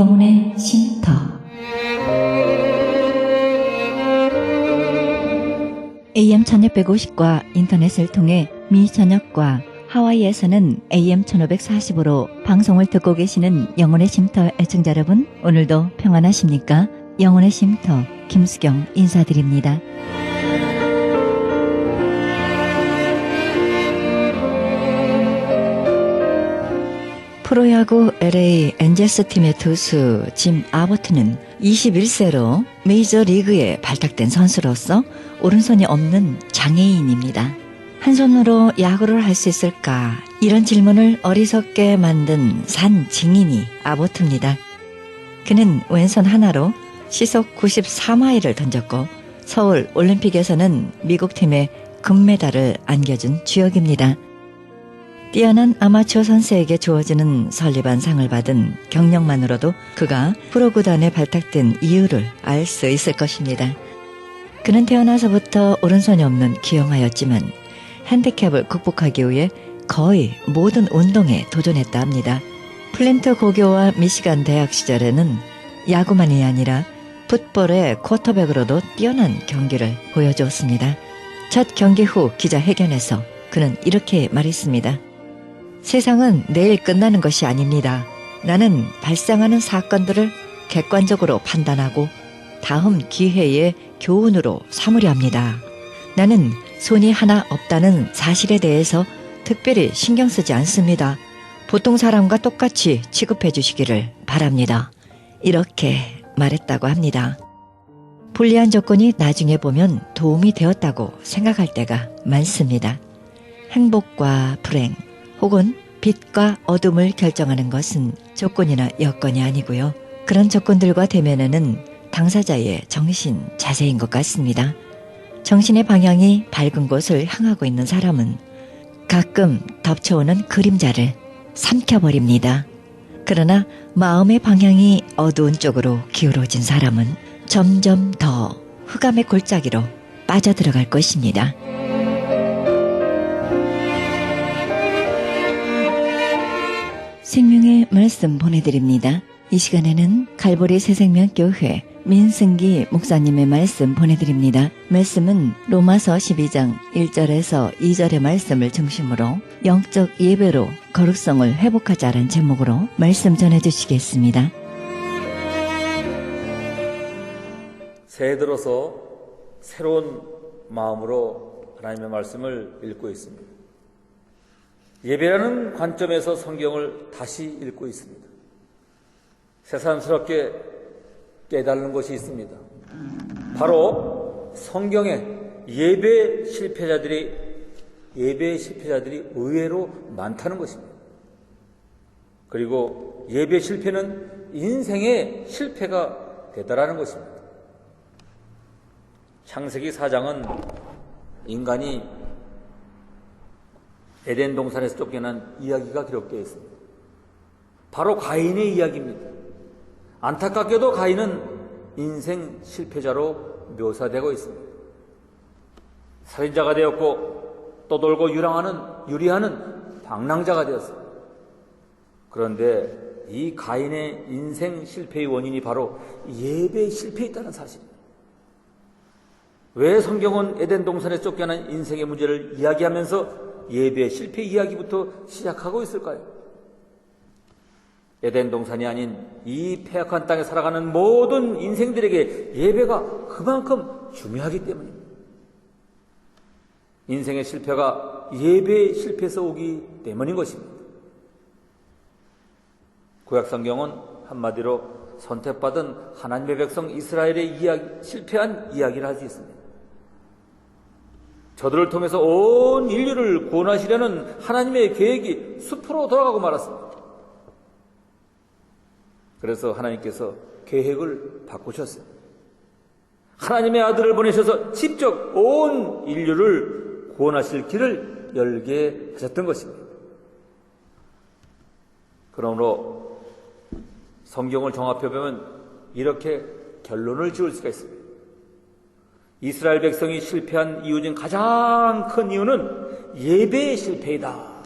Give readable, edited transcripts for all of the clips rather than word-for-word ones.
영혼의 쉼터. AM 1650과 인터넷을 통해 미 전역과 하와이에서는 AM 1540으로 방송을 듣고 계시는 영혼의 쉼터 애청자 여러분, 오늘도 평안하십니까? 영혼의 쉼터 김수경 인사드립니다. 프로야구 LA 엔젤스 팀의 투수 짐 아버트는 21세로 메이저리그에 발탁된 선수로서 오른손이 없는 장애인입니다. 한 손으로 야구를 할 수 있을까? 이런 질문을 어리석게 만든 산 증인이 아버트입니다. 그는 왼손 하나로 시속 94마일을 던졌고 서울 올림픽에서는 미국 팀에 금메달을 안겨준 주역입니다. 뛰어난 아마추어 선수에게 주어지는 설리반 상을 받은 경력만으로도 그가 프로구단에 발탁된 이유를 알 수 있을 것입니다. 그는 태어나서부터 오른손이 없는 기형아였지만 핸디캡을 극복하기 위해 거의 모든 운동에 도전했다 합니다. 플랜트 고교와 미시간 대학 시절에는 야구만이 아니라 풋볼의 쿼터백으로도 뛰어난 경기를 보여주었습니다. 첫 경기 후 기자회견에서 그는 이렇게 말했습니다. 세상은 내일 끝나는 것이 아닙니다. 나는 발생하는 사건들을 객관적으로 판단하고 다음 기회의 교훈으로 삼으려 합니다. 나는 손이 하나 없다는 사실에 대해서 특별히 신경 쓰지 않습니다. 보통 사람과 똑같이 취급해 주시기를 바랍니다. 이렇게 말했다고 합니다. 불리한 조건이 나중에 보면 도움이 되었다고 생각할 때가 많습니다. 행복과 불행, 혹은 빛과 어둠을 결정하는 것은 조건이나 여건이 아니고요. 그런 조건들과 대면하는 당사자의 정신 자세인 것 같습니다. 정신의 방향이 밝은 곳을 향하고 있는 사람은 가끔 덮쳐오는 그림자를 삼켜버립니다. 그러나 마음의 방향이 어두운 쪽으로 기울어진 사람은 점점 더 흑암의 골짜기로 빠져들어갈 것입니다. 생명의 말씀 보내드립니다. 이 시간에는 갈보리 새생명교회 민승기 목사님의 말씀 보내드립니다. 말씀은 로마서 12장 1절에서 2절의 말씀을 중심으로 영적 예배로 거룩성을 회복하자라는 제목으로 말씀 전해주시겠습니다. 새해 들어서 새로운 마음으로 하나님의 말씀을 읽고 있습니다. 예배라는 관점에서 성경을 다시 읽고 있습니다. 새삼스럽게 깨달는 것이 있습니다. 바로 성경에 예배 실패자들이 의외로 많다는 것입니다. 그리고 예배 실패는 인생의 실패가 되더라는 것입니다. 창세기 4장은 인간이 에덴 동산에서 쫓겨난 이야기가 기록되어 있습니다. 바로 가인의 이야기입니다. 안타깝게도 가인은 인생 실패자로 묘사되고 있습니다. 살인자가 되었고 떠돌고 유리하는 방랑자가 되었습니다. 그런데 이 가인의 인생 실패의 원인이 바로 예배의 실패에 있다는 사실입니다. 왜 성경은 에덴 동산에서 쫓겨난 인생의 문제를 이야기하면서 예배 실패 이야기부터 시작하고 있을까요? 에덴 동산이 아닌 이 폐악한 땅에 살아가는 모든 인생들에게 예배가 그만큼 중요하기 때문입니다. 인생의 실패가 예배의 실패에서 오기 때문인 것입니다. 구약 성경은 한마디로 선택받은 하나님의 백성 이스라엘의 실패한 이야기를 할 수 있습니다. 저들을 통해서 온 인류를 구원하시려는 하나님의 계획이 숲으로 돌아가고 말았습니다. 그래서 하나님께서 계획을 바꾸셨어요. 하나님의 아들을 보내셔서 직접 온 인류를 구원하실 길을 열게 하셨던 것입니다. 그러므로 성경을 종합해보면 이렇게 결론을 지을 수가 있습니다. 이스라엘 백성이 실패한 이유 중 가장 큰 이유는 예배의 실패이다.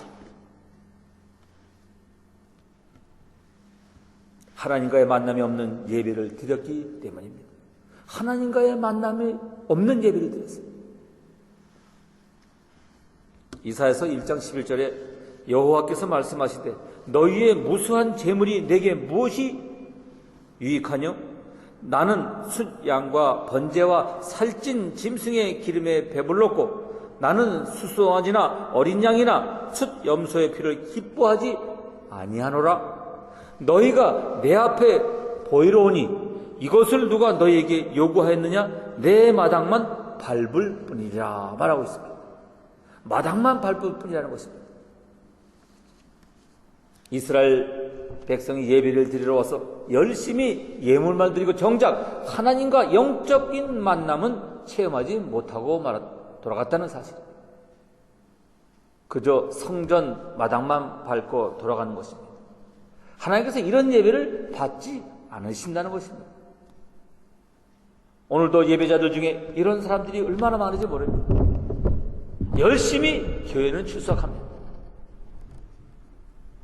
하나님과의 만남이 없는 예배를 드렸기 때문입니다. 하나님과의 만남이 없는 예배를 드렸어요. 이사야서 1장 11절에 여호와께서 말씀하시되 너희의 무수한 재물이 내게 무엇이 유익하뇨? 나는 숫 양과 번제와 살찐 짐승의 기름에 배불렀고 나는 수송아지나 어린 양이나 숫 염소의 피를 기뻐하지 아니하노라. 너희가 내 앞에 보이러 오니 이것을 누가 너희에게 요구하였느냐? 내 마당만 밟을 뿐이라 말하고 있습니다. 마당만 밟을 뿐이라는 것입니다. 이스라엘 백성이 예배를 드리러 와서 열심히 예물만 드리고 정작 하나님과 영적인 만남은 체험하지 못하고 돌아갔다는 사실입니다. 그저 성전 마당만 밟고 돌아가는 것입니다. 하나님께서 이런 예배를 받지 않으신다는 것입니다. 오늘도 예배자들 중에 이런 사람들이 얼마나 많은지 모릅니다. 열심히 교회는 출석합니다.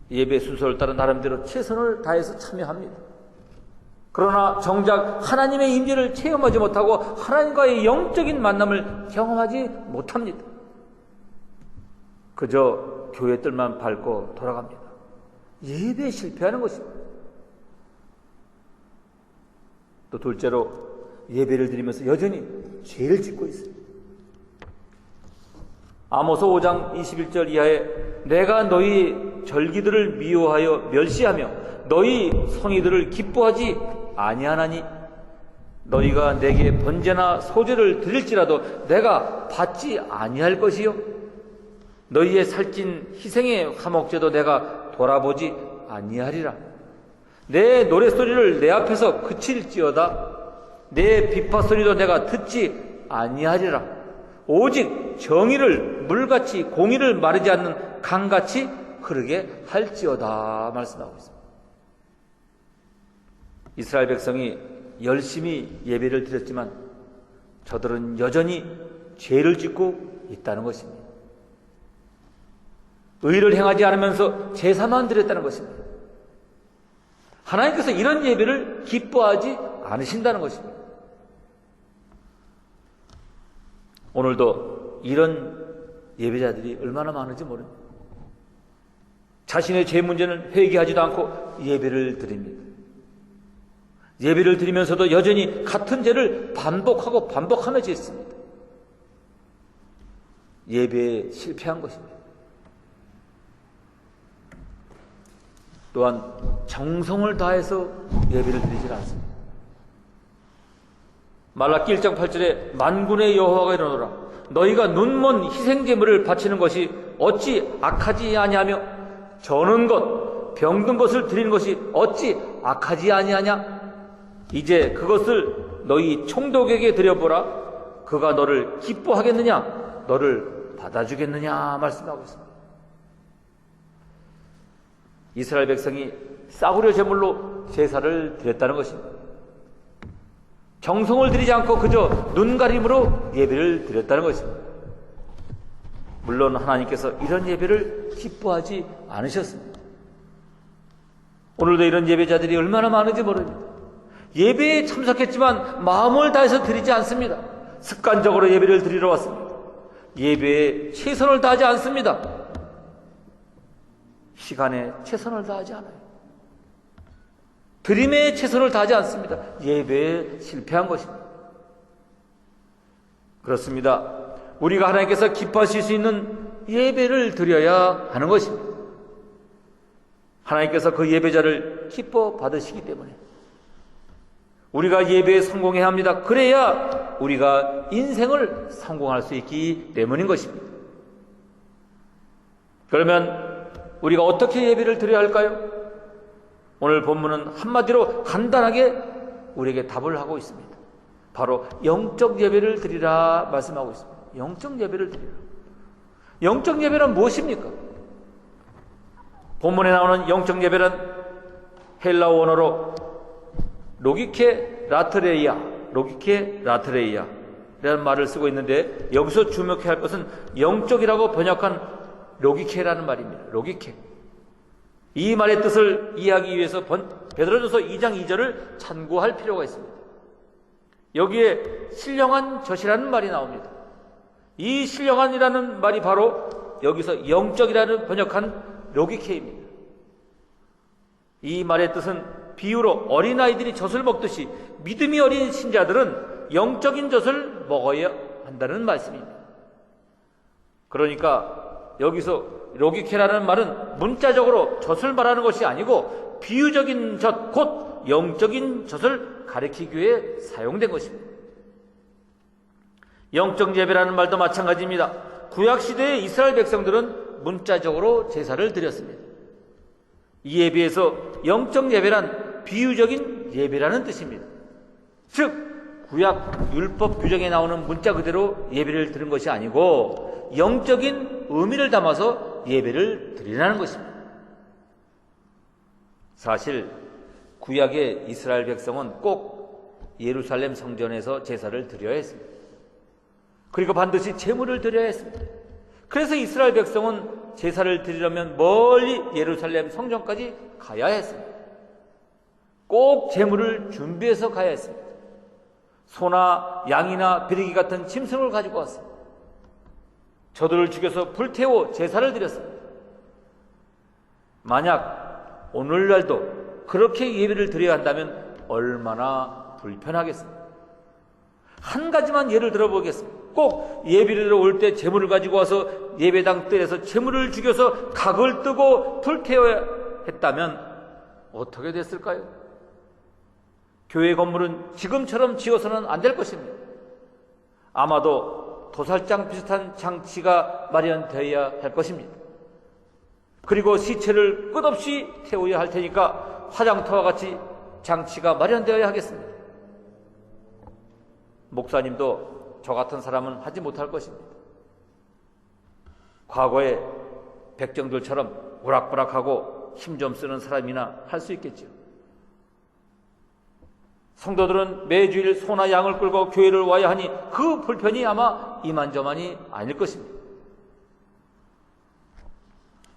예배 순서를 따라 나름대로 최선을 다해서 참여합니다. 그러나 정작 하나님의 임재를 체험하지 못하고 하나님과의 영적인 만남을 경험하지 못합니다. 그저 교회 뜰만 밟고 돌아갑니다. 예배에 실패하는 것입니다. 또 둘째로 예배를 드리면서 여전히 죄를 짓고 있습니다. 아모스 5장 21절 이하에 내가 너희 절기들을 미워하여 멸시하며 너희 성의들을 기뻐하지 아니하나니 너희가 내게 번제나 소제를 드릴지라도 내가 받지 아니할 것이요 너희의 살찐 희생의 화목제도 내가 돌아보지 아니하리라. 내 노랫소리를 내 앞에서 그칠지어다 내 비파소리도 내가 듣지 아니하리라. 오직 정의를 물같이 공의를 마르지 않는 강같이 흐르게 할지어다 말씀하고 있습니다. 이스라엘 백성이 열심히 예배를 드렸지만 저들은 여전히 죄를 짓고 있다는 것입니다. 의를 행하지 않으면서 제사만 드렸다는 것입니다. 하나님께서 이런 예배를 기뻐하지 않으신다는 것입니다. 오늘도 이런 예배자들이 얼마나 많은지 모릅니다. 자신의 죄 문제는 회개하지도 않고 예배를 드립니다. 예배를 드리면서도 여전히 같은 죄를 반복하고 반복하며 짓습니다. 예배에 실패한 것입니다. 또한 정성을 다해서 예배를 드리지 않습니다. 말라기 1장 8절에 만군의 여호와가 이르노라 너희가 눈먼 희생제물을 바치는 것이 어찌 악하지 아니하며 저는 것 병든 것을 드리는 것이 어찌 악하지 아니하냐 이제 그것을 너희 총독에게 드려보라 그가 너를 기뻐하겠느냐 너를 받아주겠느냐 말씀하고 있습니다. 이스라엘 백성이 싸구려 제물로 제사를 드렸다는 것입니다. 정성을 들이지 않고 그저 눈가림으로 예배를 드렸다는 것입니다. 물론 하나님께서 이런 예배를 기뻐하지 않으셨습니다. 오늘도 이런 예배자들이 얼마나 많은지 모릅니다. 예배에 참석했지만 마음을 다해서 드리지 않습니다. 습관적으로 예배를 드리러 왔습니다. 예배에 최선을 다하지 않습니다. 시간에 최선을 다하지 않아요. 드림에 최선을 다하지 않습니다. 예배에 실패한 것입니다. 그렇습니다. 우리가 하나님께서 기뻐하실 수 있는 예배를 드려야 하는 것입니다. 하나님께서 그 예배자를 기뻐 받으시기 때문에 우리가 예배에 성공해야 합니다. 그래야 우리가 인생을 성공할 수 있기 때문인 것입니다. 그러면 우리가 어떻게 예배를 드려야 할까요? 오늘 본문은 한마디로 간단하게 우리에게 답을 하고 있습니다. 바로 영적 예배를 드리라 말씀하고 있습니다. 영적 예배를 드리라. 영적 예배는 무엇입니까? 본문에 나오는 영적 예배는 헬라어 원어로 로기케 라트레이아라는 말을 쓰고 있는데 여기서 주목해야 할 것은 영적이라고 번역한 로기케라는 말입니다. 로기케. 이 말의 뜻을 이해하기 위해서 베드로전서 2장 2절을 참고할 필요가 있습니다. 여기에 신령한 젖이라는 말이 나옵니다. 이 신령한이라는 말이 바로 여기서 영적이라는 번역한 로기케입니다. 이 말의 뜻은 비유로 어린아이들이 젖을 먹듯이 믿음이 어린 신자들은 영적인 젖을 먹어야 한다는 말씀입니다. 그러니까 여기서 로기케라는 말은 문자적으로 젖을 말하는 것이 아니고 비유적인 젖, 곧 영적인 젖을 가리키기 위해 사용된 것입니다. 영적 예배라는 말도 마찬가지입니다. 구약시대의 이스라엘 백성들은 문자적으로 제사를 드렸습니다. 이에 비해서 영적 예배란 비유적인 예배라는 뜻입니다. 즉 구약 율법 규정에 나오는 문자 그대로 예배를 드린 것이 아니고 영적인 의미를 담아서 예배를 드리라는 것입니다. 사실 구약의 이스라엘 백성은 꼭 예루살렘 성전에서 제사를 드려야 했습니다. 그리고 반드시 제물을 드려야 했습니다. 그래서 이스라엘 백성은 제사를 드리려면 멀리 예루살렘 성전까지 가야 했습니다. 꼭 제물을 준비해서 가야 했습니다. 소나 양이나 비둘기 같은 짐승을 가지고 왔습니다. 저들을 죽여서 불태워 제사를 드렸습니다. 만약 오늘날도 그렇게 예배를 드려야 한다면 얼마나 불편하겠습니까? 한 가지만 예를 들어보겠습니다. 꼭 예배를 올 때 제물을 가지고 와서 예배당 뜰에서 제물을 죽여서 각을 뜨고 불태워야 했다면 어떻게 됐을까요? 교회 건물은 지금처럼 지어서는 안 될 것입니다. 아마도 도살장 비슷한 장치가 마련되어야 할 것입니다. 그리고 시체를 끝없이 태워야 할 테니까 화장터와 같이 장치가 마련되어야 하겠습니다. 목사님도 저 같은 사람은 하지 못할 것입니다. 과거에 백정들처럼 오락부락하고 힘 좀 쓰는 사람이나 할 수 있겠죠. 성도들은 매주일 소나 양을 끌고 교회를 와야 하니 그 불편이 아마 이만저만이 아닐 것입니다.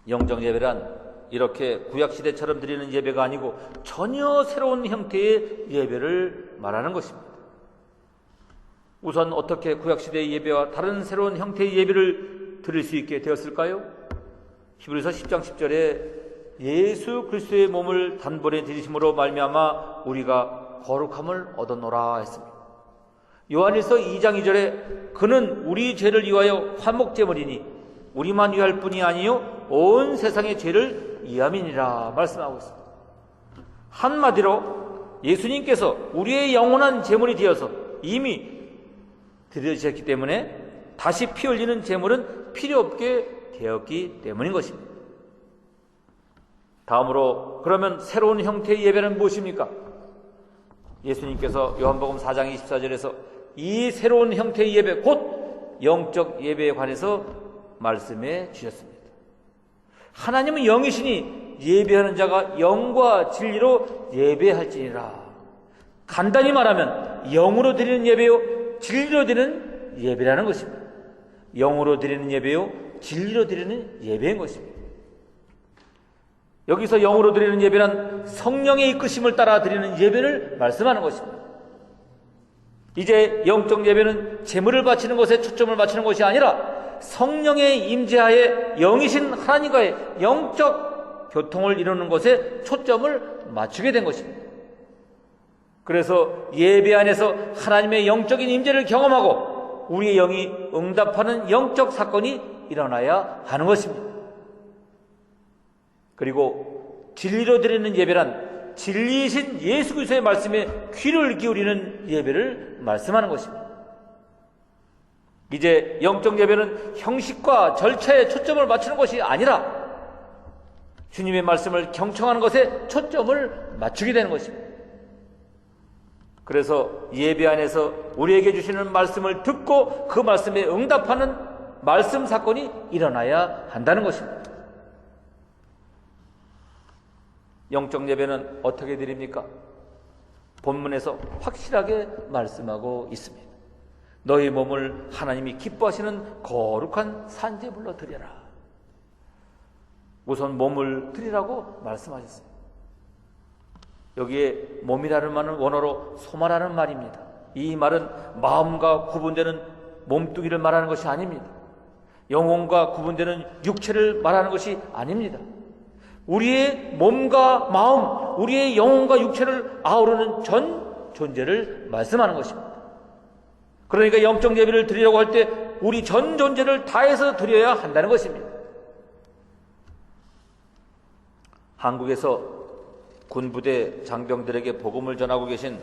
영적 예배란 이렇게 구약시대처럼 드리는 예배가 아니고 전혀 새로운 형태의 예배를 말하는 것입니다. 우선 어떻게 구약시대의 예배와 다른 새로운 형태의 예배를 드릴 수 있게 되었을까요? 히브리서 10장 10절에 예수 그리스도의 몸을 단번에 드리심으로 말미암아 우리가 거룩함을 얻어노라 했습니다. 요한일서 2장 2절에 그는 우리 죄를 위하여 화목제물이니 우리만 위할 뿐이 아니요 온 세상의 죄를 위함이니라 말씀하고 있습니다. 한마디로 예수님께서 우리의 영원한 제물이 되어서 이미 드려지셨기 때문에 다시 피 흘리는 제물은 필요 없게 되었기 때문인 것입니다. 다음으로 그러면 새로운 형태의 예배는 무엇입니까? 예수님께서 요한복음 4장 24절에서 이 새로운 형태의 예배 곧 영적 예배에 관해서 말씀해 주셨습니다. 하나님은 영이시니 예배하는 자가 영과 진리로 예배할지니라. 간단히 말하면 영으로 드리는 예배요 진리로 드리는 예배라는 것입니다. 영으로 드리는 예배요 진리로 드리는 예배인 것입니다. 여기서 영으로 드리는 예배는 성령의 이끄심을 따라 드리는 예배를 말씀하는 것입니다. 이제 영적 예배는 제물을 바치는 것에 초점을 맞추는 것이 아니라 성령의 임재하에 영이신 하나님과의 영적 교통을 이루는 것에 초점을 맞추게 된 것입니다. 그래서 예배 안에서 하나님의 영적인 임재를 경험하고 우리의 영이 응답하는 영적 사건이 일어나야 하는 것입니다. 그리고 진리로 드리는 예배란 진리이신 예수 그리스도의 말씀에 귀를 기울이는 예배를 말씀하는 것입니다. 이제 영적 예배는 형식과 절차에 초점을 맞추는 것이 아니라 주님의 말씀을 경청하는 것에 초점을 맞추게 되는 것입니다. 그래서 예배 안에서 우리에게 주시는 말씀을 듣고 그 말씀에 응답하는 말씀 사건이 일어나야 한다는 것입니다. 영적 예배는 어떻게 드립니까? 본문에서 확실하게 말씀하고 있습니다. 너희 몸을 하나님이 기뻐하시는 거룩한 산제물로 드려라. 우선 몸을 드리라고 말씀하셨어요. 여기에 몸이라는 말은 원어로 소마라는 말입니다. 이 말은 마음과 구분되는 몸뚱이를 말하는 것이 아닙니다. 영혼과 구분되는 육체를 말하는 것이 아닙니다. 우리의 몸과 마음, 우리의 영혼과 육체를 아우르는 전 존재를 말씀하는 것입니다. 그러니까 영적 예배를 드리려고 할 때 우리 전 존재를 다해서 드려야 한다는 것입니다. 한국에서 군부대 장병들에게 복음을 전하고 계신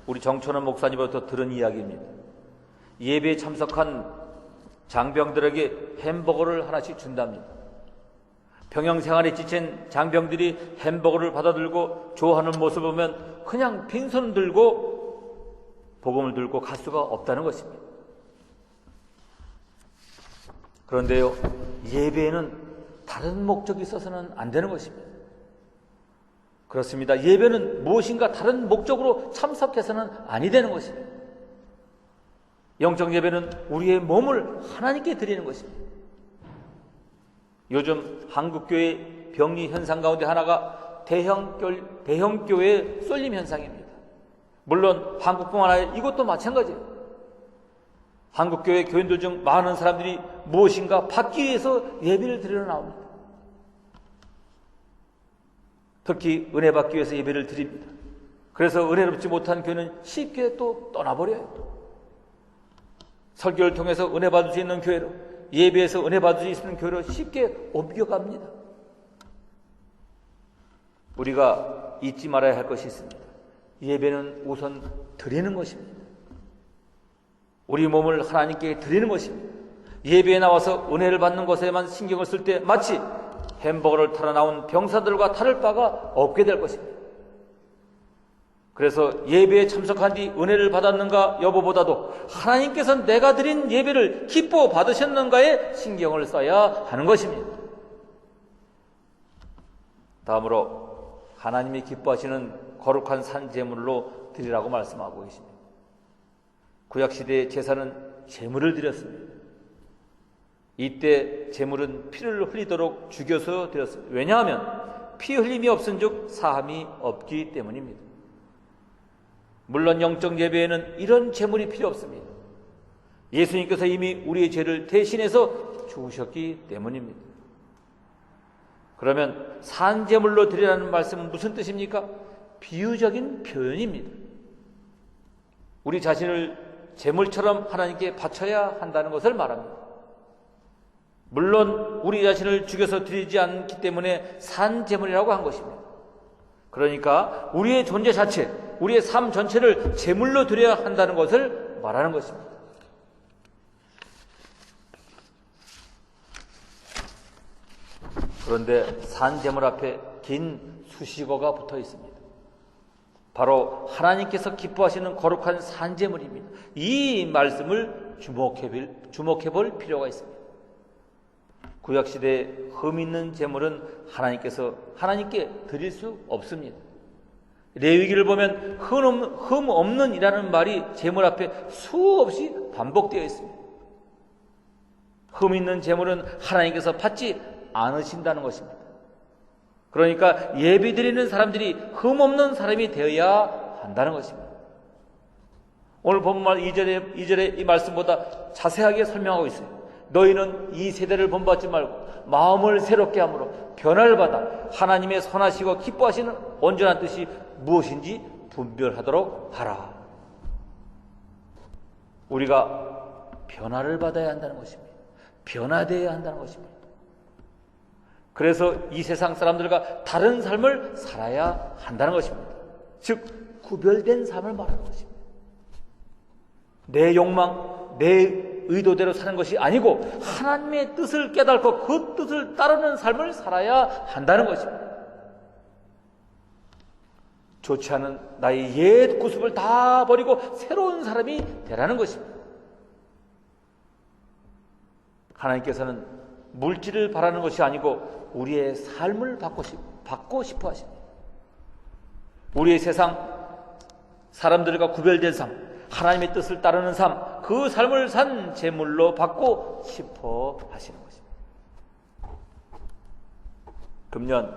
우리 정천원 목사님으로부터 들은 이야기입니다. 예배에 참석한 장병들에게 햄버거를 하나씩 준답니다. 병영 생활에 지친 장병들이 햄버거를 받아들고 좋아하는 모습을 보면 그냥 빈손 들고 복음을 들고 갈 수가 없다는 것입니다. 그런데요, 예배에는 다른 목적이 있어서는 안 되는 것입니다. 그렇습니다. 예배는 무엇인가 다른 목적으로 참석해서는 아니 되는 것입니다. 영적 예배는 우리의 몸을 하나님께 드리는 것입니다. 요즘 한국교회 병리 현상 가운데 하나가 대형교회 쏠림 현상입니다. 물론 한국뿐만 아니라 이것도 마찬가지예요. 한국교회 교인들 중 많은 사람들이 무엇인가 받기 위해서 예배를 드리러 나옵니다. 특히 은혜 받기 위해서 예배를 드립니다. 그래서 은혜롭지 못한 교회는 쉽게 또 떠나버려요. 설교를 통해서 은혜 받을 수 있는 교회로, 예배에서 은혜 받을 수 있는 교회로 쉽게 옮겨갑니다. 우리가 잊지 말아야 할 것이 있습니다. 예배는 우선 드리는 것입니다. 우리 몸을 하나님께 드리는 것입니다. 예배에 나와서 은혜를 받는 것에만 신경을 쓸 때 마치 햄버거를 타러 나온 병사들과 다를 바가 없게 될 것입니다. 그래서 예배에 참석한 뒤 은혜를 받았는가 여부보다도 하나님께서 내가 드린 예배를 기뻐 받으셨는가에 신경을 써야 하는 것입니다. 다음으로 하나님이 기뻐하시는 거룩한 산제물로 드리라고 말씀하고 계십니다. 구약시대의 제사는 제물을 드렸습니다. 이때 제물은 피를 흘리도록 죽여서 드렸습니다. 왜냐하면 피 흘림이 없은즉 사함이 없기 때문입니다. 물론 영적 예배에는 이런 제물이 필요 없습니다. 예수님께서 이미 우리의 죄를 대신해서 죽으셨기 때문입니다. 그러면 산제물로 드리라는 말씀은 무슨 뜻입니까? 비유적인 표현입니다. 우리 자신을 제물처럼 하나님께 바쳐야 한다는 것을 말합니다. 물론 우리 자신을 죽여서 드리지 않기 때문에 산제물이라고 한 것입니다. 그러니까 우리의 존재 자체, 우리의 삶 전체를 제물로 드려야 한다는 것을 말하는 것입니다. 그런데 산제물 앞에 긴 수식어가 붙어 있습니다. 바로 하나님께서 기뻐하시는 거룩한 산제물입니다. 이 말씀을 주목해 볼 필요가 있습니다. 구약시대에 흠 있는 제물은 하나님께 드릴 수 없습니다. 레위기를 보면 흠 없는 이라는 말이 제물 앞에 수없이 반복되어 있습니다. 흠 있는 제물은 하나님께서 받지 않으신다는 것입니다. 그러니까 예배 드리는 사람들이 흠 없는 사람이 되어야 한다는 것입니다. 오늘 본문 2절의 이 말씀보다 자세하게 설명하고 있어요. 너희는 이 세대를 본받지 말고 마음을 새롭게 함으로 변화를 받아 하나님의 선하시고 기뻐하시는 온전한 뜻이 무엇인지 분별하도록 하라. 우리가 변화를 받아야 한다는 것입니다. 변화되어야 한다는 것입니다. 그래서 이 세상 사람들과 다른 삶을 살아야 한다는 것입니다. 즉 구별된 삶을 말하는 것입니다. 내 욕망, 내 의도대로 사는 것이 아니고 하나님의 뜻을 깨닫고 그 뜻을 따르는 삶을 살아야 한다는 것입니다. 좋지 않은 나의 옛 구습을 다 버리고 새로운 사람이 되라는 것입니다. 하나님께서는 물질을 바라는 것이 아니고 우리의 삶을 받고 싶어 하십니다. 우리의 세상 사람들과 구별된 삶, 하나님의 뜻을 따르는 삶, 그 삶을 산 제물로 받고 싶어 하시는 것입니다. 금년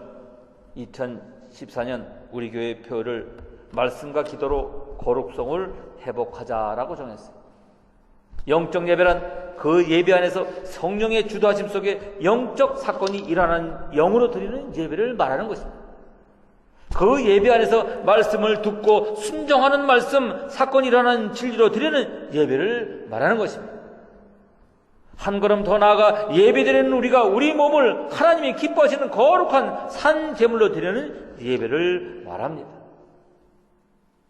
2014년 우리 교회 표를 말씀과 기도로 거룩성을 회복하자라고 정했어요. 영적 예배란 그 예배 안에서 성령의 주도하심 속에 영적 사건이 일어나는 영으로 드리는 예배를 말하는 것입니다. 그 예배 안에서 말씀을 듣고 순종하는 말씀, 사건이 일어나는 진리로 드리는 예배를 말하는 것입니다. 한 걸음 더 나아가 예배드리는 우리가 우리 몸을 하나님이 기뻐하시는 거룩한 산 제물로 드리는 예배를 말합니다.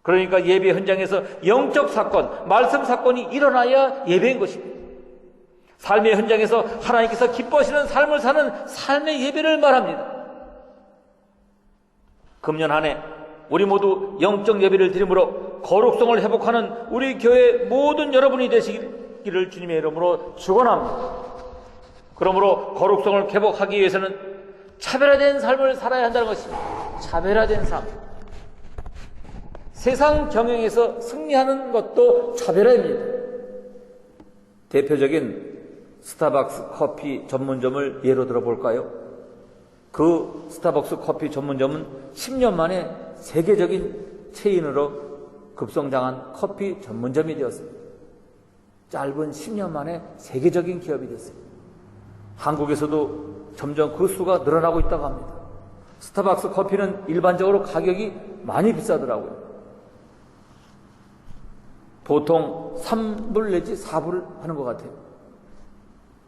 그러니까 예배 현장에서 영적 사건, 말씀 사건이 일어나야 예배인 것입니다. 삶의 현장에서 하나님께서 기뻐하시는 삶을 사는 삶의 예배를 말합니다. 금년 한 해 우리 모두 영적 예배를 드림으로 거룩성을 회복하는 우리 교회 모든 여러분이 되시기를 주님의 이름으로 축원합니다. 그러므로 거룩성을 회복하기 위해서는 차별화된 삶을 살아야 한다는 것입니다. 차별화된 삶. 세상 경영에서 승리하는 것도 차별화입니다. 대표적인 스타벅스 커피 전문점을 예로 들어볼까요? 그 스타벅스 커피 전문점은 10년 만에 세계적인 체인으로 급성장한 커피 전문점이 되었습니다. 짧은 10년 만에 세계적인 기업이 됐습니다. 한국에서도 점점 그 수가 늘어나고 있다고 합니다. 스타벅스 커피는 일반적으로 가격이 많이 비싸더라고요. 보통 3불 내지 4불 하는 것 같아요.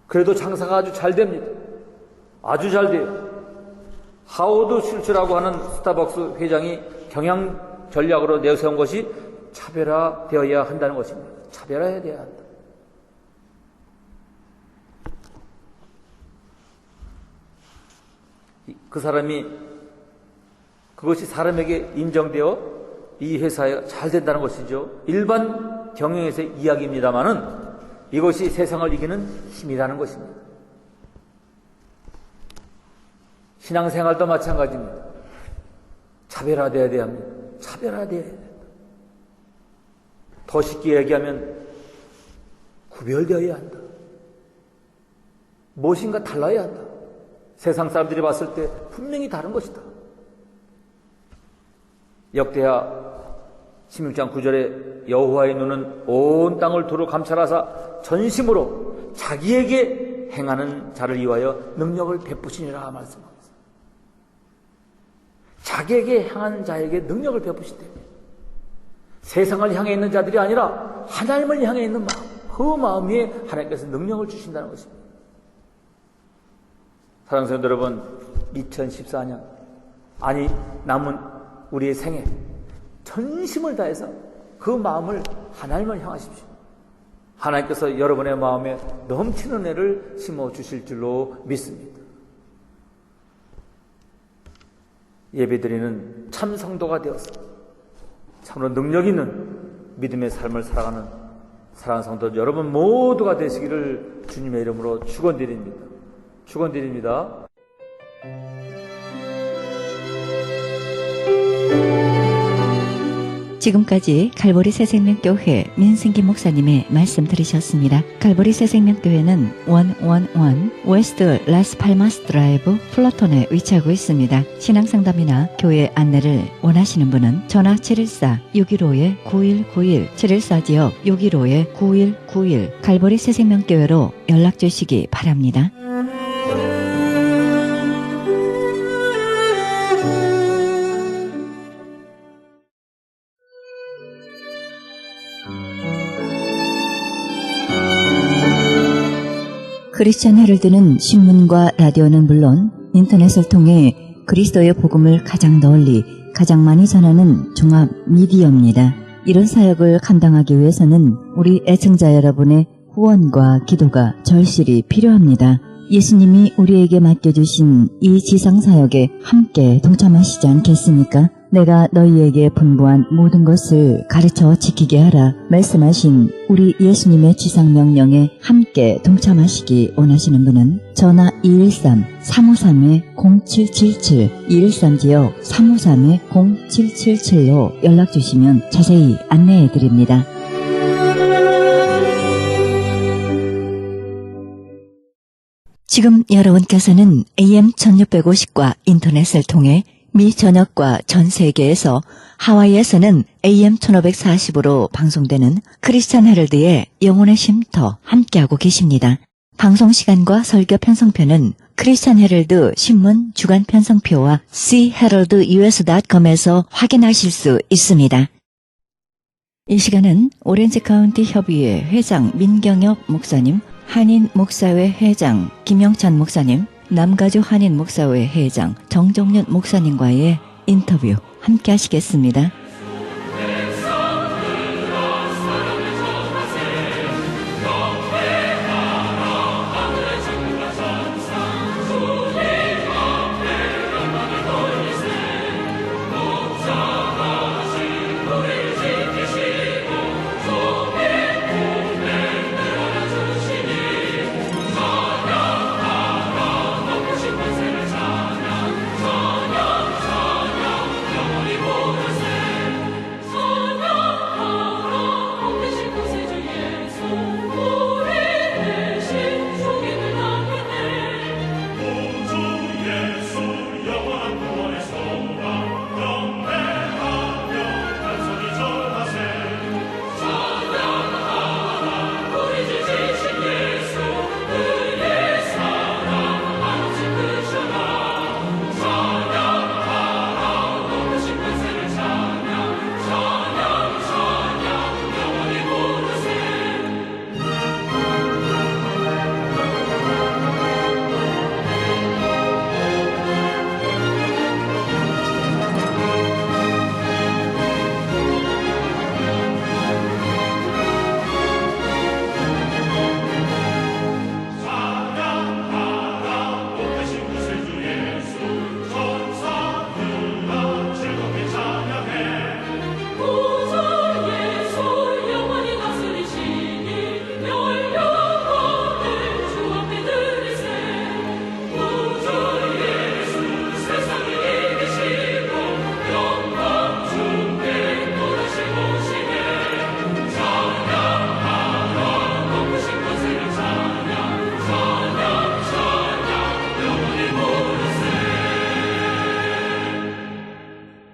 그래도 장사가 아주 잘 됩니다. 아주 잘 돼요. 하워드 슐츠라고 하는 스타벅스 회장이 경영 전략으로 내세운 것이 차별화되어야 한다는 것입니다. 차별화해야 한다. 그 사람이 그것이 사람에게 인정되어 이 회사에 잘 된다는 것이죠. 일반 경영에서의 이야기입니다마는 이것이 세상을 이기는 힘이라는 것입니다. 신앙생활도 마찬가지입니다. 차별화되어야 합니다. 차별화되어야 된다. 더 쉽게 얘기하면 구별되어야 한다. 무엇인가 달라야 한다. 세상 사람들이 봤을 때 분명히 다른 것이다. 역대하 16장 9절에 여호와의 눈은 온 땅을 두루 감찰하사 전심으로 자기에게 행하는 자를 위하여 능력을 베푸시니라 말씀합니다. 자기에게 향한 자에게 능력을 베푸시대요. 세상을 향해 있는 자들이 아니라 하나님을 향해 있는 마음, 그 마음에 하나님께서 능력을 주신다는 것입니다. 사랑하는 성도 여러분, 2014년 아니 남은 우리의 생에 전심을 다해서 그 마음을 하나님을 향하십시오. 하나님께서 여러분의 마음에 넘치는 애를 심어주실 줄로 믿습니다. 예배드리는 참 성도가 되어서 참으로 능력 있는 믿음의 삶을 살아가는 사랑하는 성도 여러분 모두가 되시기를 주님의 이름으로 축원드립니다. 축원드립니다. 지금까지 갈보리 새생명교회 민승기 목사님의 말씀 들으셨습니다. 갈보리 새생명교회는 111 웨스트 라스팔마스 드라이브 플러톤에 위치하고 있습니다. 신앙상담이나 교회 안내를 원하시는 분은 전화 714-615-9191 714지역 615-9191 갈보리 새생명교회로 연락 주시기 바랍니다. 크리스천 헤럴드는 신문과 라디오는 물론 인터넷을 통해 그리스도의 복음을 가장 널리 가장 많이 전하는 종합 미디어입니다. 이런 사역을 감당하기 위해서는 우리 애청자 여러분의 후원과 기도가 절실히 필요합니다. 예수님이 우리에게 맡겨주신 이 지상사역에 함께 동참하시지 않겠습니까? 내가 너희에게 분부한 모든 것을 가르쳐 지키게 하라 말씀하신 우리 예수님의 지상명령에 함께 동참하시기 원하시는 분은 전화 213-353-0777 213지역 353-0777로 연락주시면 자세히 안내해드립니다. 지금 여러분께서는 AM 1650과 인터넷을 통해 미 전역과 전 세계에서 하와이에서는 AM 1540으로 방송되는 크리스찬 헤럴드의 영혼의 쉼터 함께하고 계십니다. 방송 시간과 설교 편성표는 크리스찬 헤럴드 신문 주간 편성표와 cheheraldus.com에서 확인하실 수 있습니다. 이 시간은 오렌지 카운티 협의회 회장 민경엽 목사님, 한인 목사회 회장 김영찬 목사님, 남가주 한인 목사회 회장 정종윤 목사님과의 인터뷰 함께 하시겠습니다.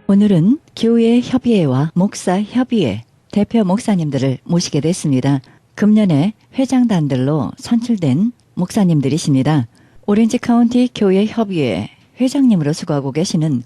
오늘은 교회 협의회와 목사 협의회 대표 목사님들을 모시게 됐습니다. 금년에 회장단들로 선출된 목사님들이십니다. 오렌지 카운티 교회 협의회 회장님으로 수고하고 계시는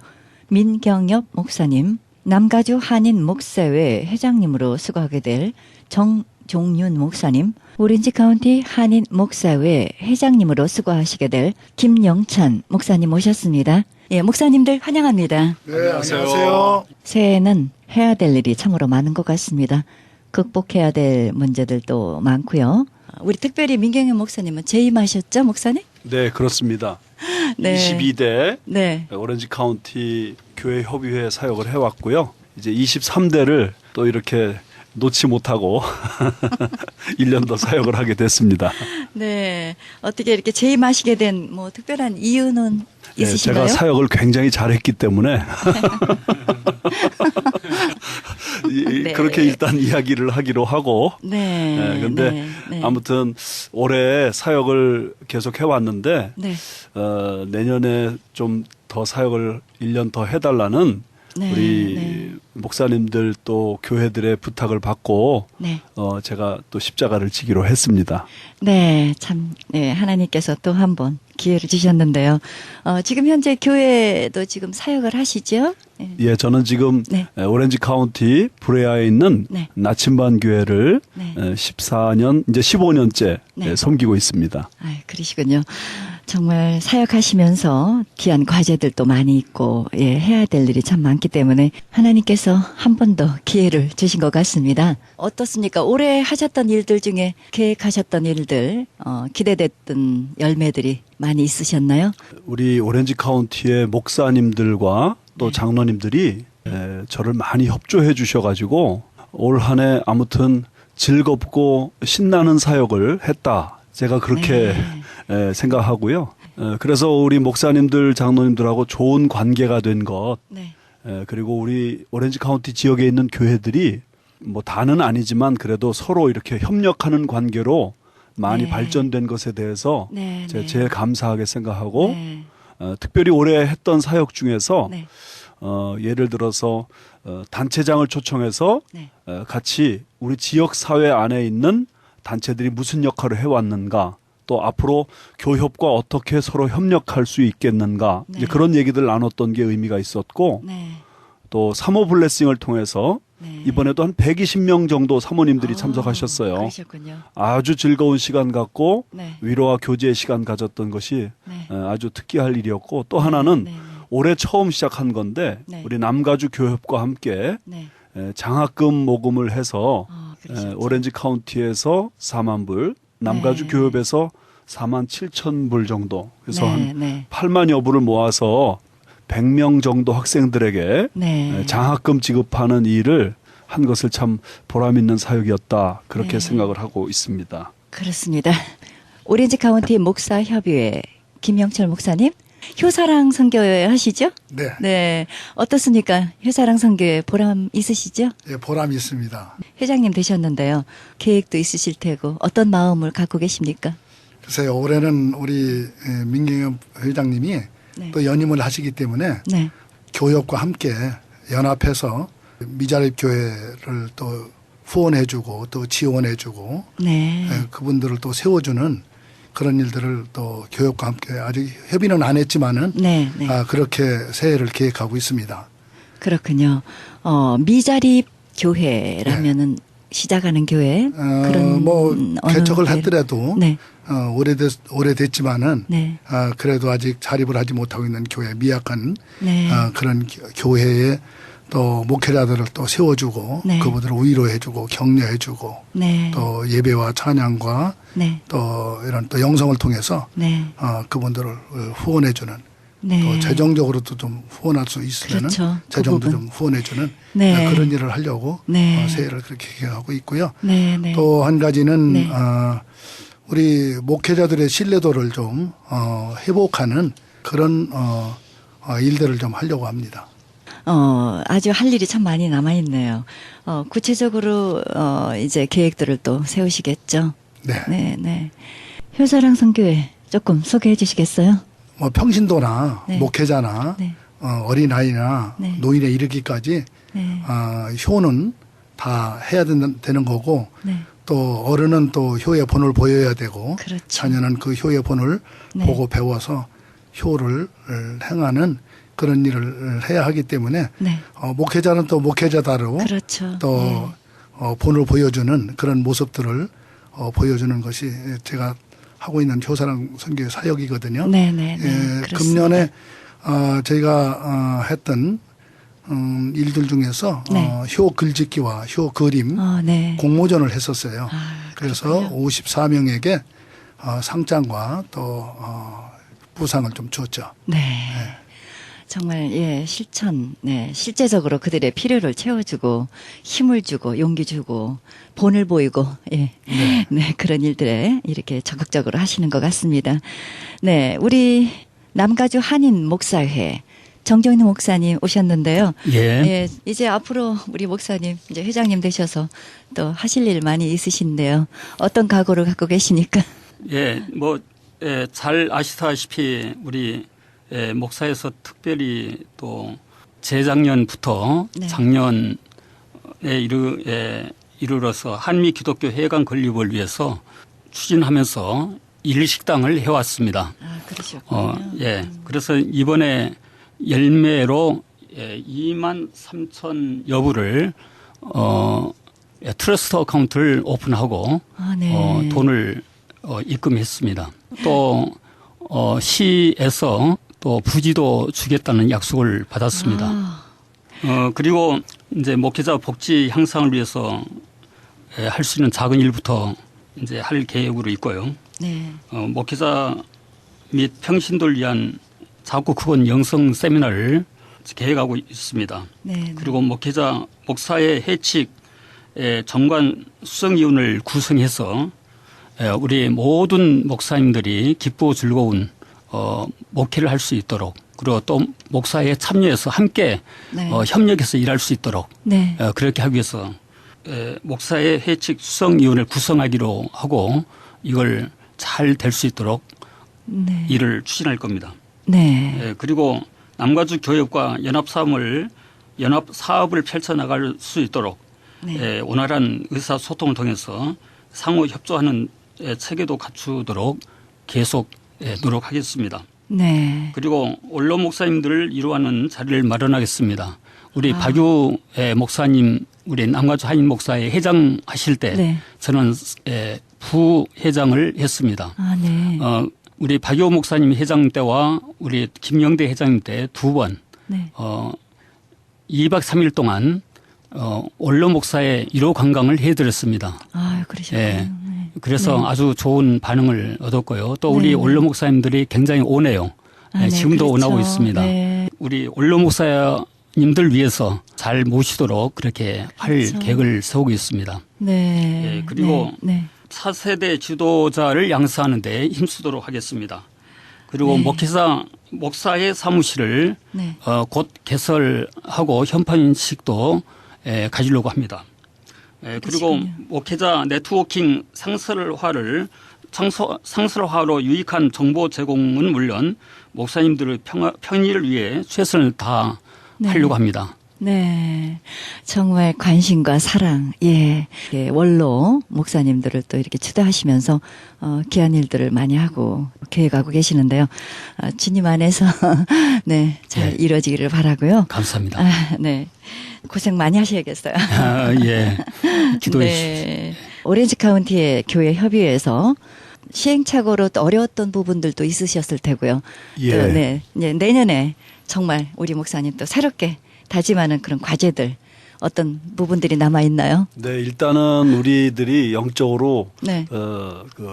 민경엽 목사님, 남가주 한인 목사회 회장님으로 수고하게 될 정종윤 목사님, 오렌지 카운티 한인 목사회 회장님으로 수고하시게 될 김영찬 목사님 모셨습니다. 예, 목사님들 환영합니다. 네, 안녕하세요. 새해에는 해야 될 일이 참으로 많은 것 같습니다. 극복해야 될 문제들도 많고요. 우리 특별히 민경현 목사님은 재임하셨죠, 목사님? 네, 그렇습니다. 네. 22대 네. 오렌지 카운티 교회 협의회 사역을 해왔고요. 이제 23대를 또 이렇게 놓지 못하고 1년 더 사역을 하게 됐습니다. 네. 어떻게 이렇게 재임하시게 된 뭐 특별한 이유는 네, 있으신가요? 제가 사역을 굉장히 잘했기 때문에 네. 그렇게 일단 이야기를 하기로 하고 네. 네, 근데 네. 네. 아무튼 올해 사역을 계속 해왔는데 네. 내년에 좀 더 사역을 1년 더 해달라는 네. 우리 네. 목사님들 또 교회들의 부탁을 받고 네. 제가 또 십자가를 지기로 했습니다. 네, 참, 네, 하나님께서 또 한 번 기회를 주셨는데요. 지금 현재 교회도 지금 사역을 하시죠? 네. 예, 저는 지금 네. 오렌지 카운티 브레아에 있는 네. 나침반 교회를 네. 14년, 이제 15년째 네. 섬기고 있습니다. 그러시군요. 정말 사역하시면서 귀한 과제들도 많이 있고, 예, 해야 될 일이 참 많기 때문에 하나님께서 한 번 더 기회를 주신 것 같습니다. 어떻습니까? 올해 하셨던 일들 중에 계획하셨던 일들, 기대됐던 열매들이 많이 있으셨나요? 우리 오렌지 카운티의 목사님들과 또 네. 장로님들이 저를 많이 협조해 주셔가지고 올 한 해 아무튼 즐겁고 신나는 사역을 했다. 제가 그렇게 생각하고요. 그래서 우리 목사님들, 장로님들하고 좋은 관계가 된 것, 네. 그리고 우리 오렌지 카운티 지역에 있는 교회들이 뭐 다는 아니지만 그래도 서로 이렇게 협력하는 관계로 많이 네. 발전된 것에 대해서 네, 제가 네. 제일 감사하게 생각하고 네. 특별히 올해 했던 사역 중에서 네. 예를 들어서 단체장을 초청해서 네. 같이 우리 지역 사회 안에 있는 단체들이 무슨 역할을 해왔는가, 또 앞으로 교협과 어떻게 서로 협력할 수 있겠는가, 네. 이제 그런 얘기들 나눴던 게 의미가 있었고, 네. 또 사모 블레싱을 통해서 네. 이번에도 한 120명 정도 사모님들이 참석하셨어요. 그러셨군요. 아주 즐거운 시간 갖고 네. 위로와 교제의 시간 가졌던 것이 네. 아주 특기할 일이었고, 또 하나는 네, 네, 올해 처음 시작한 건데 네. 우리 남가주 교협과 함께 네. 장학금 모금을 해서 그러셨죠. 오렌지 카운티에서 4만 불, 남가주 네. 교협에서 4만 7천 불 정도, 그래서 네, 한 네. 8만여 불을 모아서 100명 정도 학생들에게 네. 장학금 지급하는 일을 한 것을 참 보람 있는 사역이었다, 그렇게 네. 생각을 하고 있습니다. 그렇습니다. 오렌지 카운티 목사협의회 김영철 목사님, 효사랑 선교회 하시죠? 네, 네. 어떻습니까? 효사랑 선교회 보람 있으시죠? 예, 보람이 있습니다. 회장님 되셨는데요. 계획도 있으실 테고 어떤 마음을 갖고 계십니까? 글쎄요, 올해는 우리 민경엽 회장님이 네. 또 연임을 하시기 때문에 네. 교협과 함께 연합해서 미자립 교회를 또 후원해주고 또 지원해주고 네. 그분들을 또 세워주는 그런 일들을 또 교협과 함께 아직 협의는 안 했지만은 네. 네. 그렇게 새해를 계획하고 있습니다. 그렇군요. 미자립 교회라면은 시작하는 교회 그런 뭐 어느 개척을 교회? 했더라도 네. 오래됐지만은 네. 그래도 아직 자립을 하지 못하고 있는 교회, 미약한 네. 그런 교회에 또 목회자들을 또 세워주고 네. 그분들을 위로해주고 격려해주고 네. 또 예배와 찬양과 네. 또 이런 또 영성을 통해서 네. 그분들을 후원해주는 네. 또 재정적으로도 좀 후원할 수 있으면 그렇죠. 그 재정도 부분. 좀 후원해주는 네. 그런 일을 하려고 네. 새해를 그렇게 계획하고 있고요. 네. 네. 또 한 가지는 네. 우리 목회자들의 신뢰도를 좀 회복하는 그런 일들을 좀 하려고 합니다. 아주 할 일이 참 많이 남아있네요. 구체적으로, 이제 계획들을 또 세우시겠죠? 네. 네, 네. 효사랑 선교회 조금 소개해 주시겠어요? 뭐 평신도나 네. 목회자나 네. 어린아이나 네. 노인에 이르기까지 네. 효는 다 해야 되는 거고 네. 또 어른은 또 효의 본을 보여야 되고 그렇죠. 자녀는 그 효의 본을 네. 보고 배워서 효를 행하는 그런 일을 해야 하기 때문에 네. 목회자는 또 목회자다로 그렇죠. 또 네. 본을 보여주는 그런 모습들을 보여주는 것이 제가 하고 있는 효사랑 선교의 사역이거든요. 네, 네, 네. 그렇습니다. 금년에 저희가 했던 일들 중에서 네. 효 글짓기와 효 그림 네. 공모전을 했었어요. 그래서 그렇군요. 54명에게 상장과 또 부상을 좀 줬죠. 네. 정말 실제적으로 그들의 필요를 채워주고 힘을 주고 용기 주고 본을 보이고 네, 그런 일들에 이렇게 적극적으로 하시는 것 같습니다. 네, 우리 남가주 한인 목사회 정정인 목사님 오셨는데요. 예. 이제 앞으로 우리 목사님 이제 회장님 되셔서 또 하실 일 많이 있으신데요. 어떤 각오를 갖고 계십니까? 예, 잘 아시다시피 우리 목사에서 특별히 또 재작년부터 네. 작년에 이르러서 한미 기독교 회관 건립을 위해서 추진하면서 일식당을 해왔습니다. 그러셨군요. 예. 그래서 이번에 열매로 2만 3천 여부를 트러스트 어카운트를 오픈하고 네. 돈을 입금했습니다. 또 시에서 또 부지도 주겠다는 약속을 받았습니다. 그리고 이제 목회자 복지 향상을 위해서 할 수 있는 작은 일부터 이제 할 계획으로 있고요. 네. 목회자 및 평신도를 위한 작고 크고 영성 세미나를 계획하고 있습니다. 네. 그리고 목사의 해칙 정관 수석위원을 구성해서 우리 모든 목사님들이 기쁘고 즐거운 목회를 할 수 있도록, 그리고 또 목사에 참여해서 함께 네. 협력해서 일할 수 있도록 네. 그렇게 하기 위해서 목사의 해칙 수석위원회를 구성하기로 하고 이걸 잘 될 수 있도록 네. 일을 추진할 겁니다. 네. 예, 그리고 남가주 교역과 연합 사업을 펼쳐나갈 수 있도록 네. 원활한 의사소통을 통해서 상호 협조하는 체계도 갖추도록 계속 노력하겠습니다. 네. 그리고 원로 목사님들을 이루하는 자리를 마련하겠습니다. 우리 박유 목사님, 우리 남가주 하인 목사의 회장하실 때 네. 저는 부회장을 했습니다. 아, 네. 우리 박유 목사님 회장 때와 우리 김영대 회장님 때 두 번 네. 2박 3일 동안 원로 목사의 1호 관광을 해드렸습니다. 아, 그러셨군요. 예. 네. 그래서 네. 아주 좋은 반응을 얻었고요. 또 우리 네. 원로 목사님들이 굉장히 오네요. 아, 네, 지금도 그렇죠. 원하고 있습니다. 네. 우리 원로 목사님들 위해서 잘 모시도록 그렇게 할 그렇죠. 계획을 세우고 있습니다. 네. 예, 그리고 네. 차세대 지도자를 양성하는 데 힘쓰도록 하겠습니다. 그리고 네. 목사의 사무실을 네. 곧 개설하고 현판인식도 가지려고 합니다. 그리고 그러시군요. 목회자 네트워킹 상설화로 유익한 정보 제공은 물론 목사님들의 편의를 위해 최선을 다하려고 합니다. 네. 정말 관심과 사랑, 예. 예, 원로 목사님들을 또 이렇게 초대하시면서, 귀한 일들을 많이 하고 계획하고 계시는데요. 주님 안에서, 네, 잘 예. 이루어지기를 바라고요. 감사합니다. 아, 네. 고생 많이 하셔야겠어요. 예. 기도해 주십시오. 네. 오렌지 카운티의 교회 협의회에서 시행착오로 또 어려웠던 부분들도 있으셨을 테고요. 예. 또 네. 이제 내년에 정말 우리 목사님 또 새롭게 다짐하는 그런 과제들 어떤 부분들이 남아 있나요? 네, 일단은 우리들이 영적으로 네.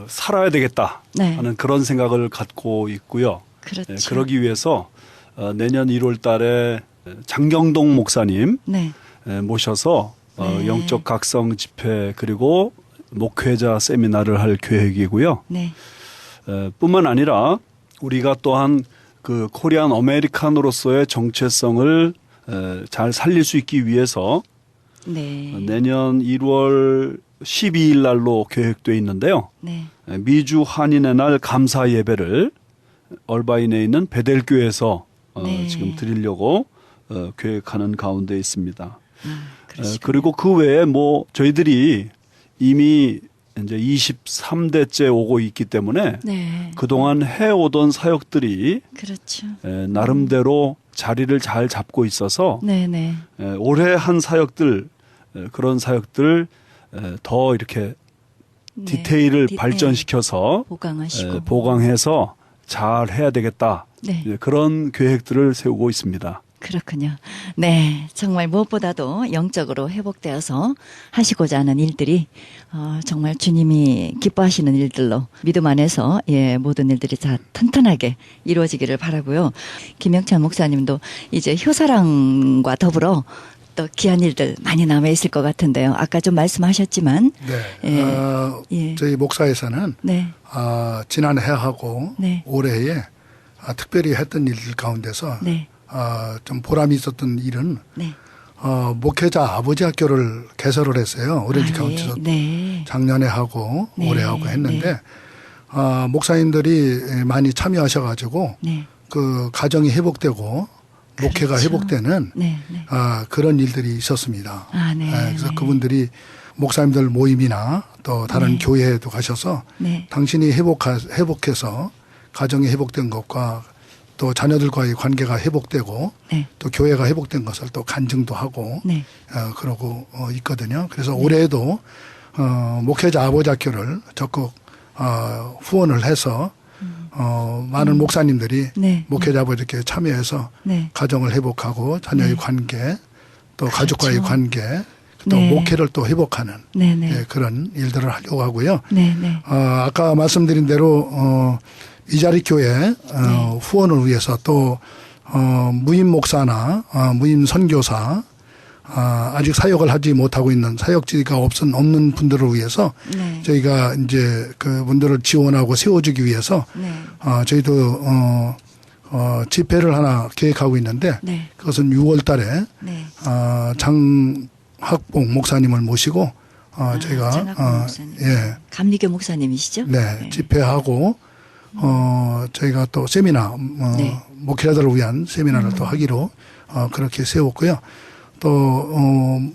살아야 되겠다 네. 하는 그런 생각을 갖고 있고요. 그렇죠. 그러기 위해서 내년 1월 달에 장경동 목사님 네. 모셔서 네. 영적 각성 집회 그리고 목회자 세미나를 할 계획이고요. 네. 뿐만 아니라 우리가 또한 그 코리안 아메리칸으로서의 정체성을 잘 살릴 수 있기 위해서 네. 내년 1월 12일 날로 계획돼 있는데요. 네. 미주 한인의 날 감사 예배를 얼바인에 있는 베델교에서 네. 지금 드리려고 계획하는 가운데 있습니다. 그러시군요. 그리고 그 외에 뭐 저희들이 이미 이제 23대째 오고 있기 때문에 네. 그동안 해오던 사역들이 그렇죠. 나름대로 자리를 잘 잡고 있어서 네, 네. 올해 한 사역들 그런 사역들 더 이렇게 네. 디테일을 발전시켜서 보강하시고 보강해서 잘 해야 되겠다. 네. 그런 계획들을 세우고 있습니다. 그렇군요. 네. 정말 무엇보다도 영적으로 회복되어서 하시고자 하는 일들이, 정말 주님이 기뻐하시는 일들로 믿음 안에서, 예, 모든 일들이 다 튼튼하게 이루어지기를 바라고요. 김영찬 목사님도 이제 효사랑과 더불어 또 귀한 일들 많이 남아있을 것 같은데요. 아까 좀 말씀하셨지만. 네. 예. 저희 목사에서는 네. 지난 해하고 네. 올해에 특별히 했던 일들 가운데서 네. 좀 보람이 있었던 일은 네. 목회자 아버지 학교를 개설을 했어요. 오렌지 네. 카운티에서 네. 작년에 하고 네. 올해 하고 했는데 목사님들이 많이 참여하셔가지고 네. 그 가정이 회복되고 목회가 그렇죠. 회복되는 네. 네. 그런 일들이 있었습니다. 아, 네. 그래서 네. 그분들이 목사님들 모임이나 또 다른 네. 교회에도 가셔서 네. 당신이 회복해서 가정이 회복된 것과 또 자녀들과의 관계가 회복되고 네. 또 교회가 회복된 것을 또 간증도 하고 네. 그러고 있거든요. 그래서 올해에도 목회자 아버지 학교를 적극 후원을 해서 많은 목사님들이 네. 목회자 아버지 학교에 참여해서 네. 가정을 회복하고 자녀의 네. 관계 또 그렇죠. 가족과의 관계 또 네. 목회를 또 회복하는 네. 네. 예, 그런 일들을 하려고 하고요. 네. 네. 아까 말씀드린 대로 이자리 교회 후원을 위해서 또 무임 목사나 무임 선교사 아직 사역을 하지 못하고 있는 사역지가 없는 분들을 위해서 네. 저희가 이제 그 분들을 지원하고 세워주기 위해서 네. 저희도 집회를 하나 계획하고 있는데 네. 그것은 6월 달에 네. 장학봉 목사님을 모시고 저희가 장학금 목사님. 예, 감리교 목사님이시죠? 네, 집회하고 저희가 또 세미나 네. 목회자들을 위한 세미나를 또 하기로 그렇게 세웠고요. 또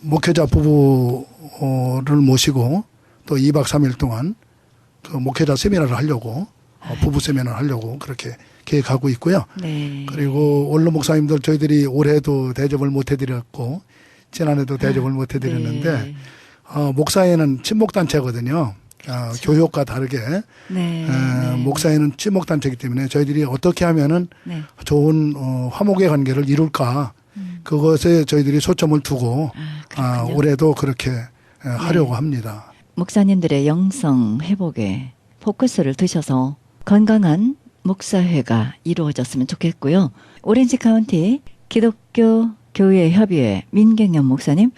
목회자 부부를 모시고 또 2박 3일 동안 그 목회자 세미나를 하려고 부부 세미나를 하려고 그렇게 계획하고 있고요. 네. 그리고 원로 목사님들 저희들이 올해도 대접을 못 해드렸고 지난해도 대접을 못 해드렸는데 네. 목사회는 친목단체거든요. 교육과 다르게 네. 목사회는 친목단체이기 때문에 저희들이 어떻게 하면은 네. 좋은 화목의 관계를 이룰까 그것에 저희들이 초점을 두고 그렇군요. 올해도 그렇게 하려고 합니다. 목사님들의 영성 회복에 포커스를 두셔서 건강한 목사회가 이루어졌으면 좋겠고요. 오렌지 카운티 기독교 교회 협의회 민경현 목사님,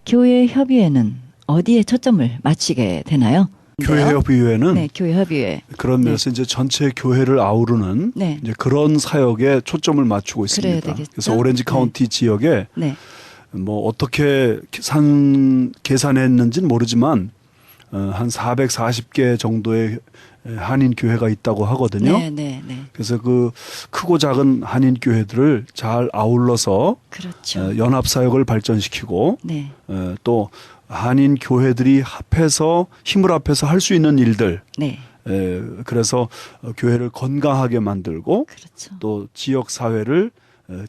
교회 협의회는 어디에 초점을 맞추게 되나요? 교회협의회는 네, 교회 협의회. 그런 면에서 이제 전체 교회를 아우르는 네. 이제 그런 사역에 초점을 맞추고 그래야 있습니다. 되겠죠? 그래서 오렌지 카운티 지역에 네. 뭐 어떻게 계산했는지는 모르지만 한 440개 정도의 한인 교회가 있다고 하거든요. 네, 네, 네. 그래서 그 크고 작은 한인 교회들을 잘 아울러서 그렇죠. 연합 사역을 발전시키고 네. 또 한인 교회들이 합해서 힘을 합해서 할 수 있는 일들. 네. 그래서 교회를 건강하게 만들고 그렇죠. 또 지역 사회를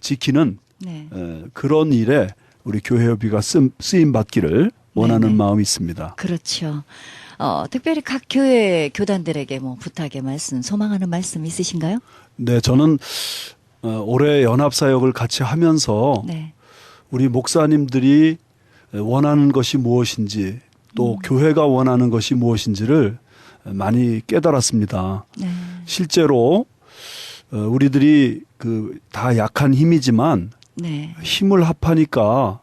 지키는 네. 그런 일에 우리 교회협의가 쓰임 받기를 원하는 네네. 마음이 있습니다. 그렇죠. 특별히 각 교회 교단들에게 뭐 부탁의 말씀, 소망하는 말씀 있으신가요? 네, 저는 올해 연합 사역을 같이 하면서 네. 우리 목사님들이 원하는 것이 무엇인지 또 교회가 원하는 것이 무엇인지를 많이 깨달았습니다. 네. 실제로 우리들이 그 다 약한 힘이지만 네. 힘을 합하니까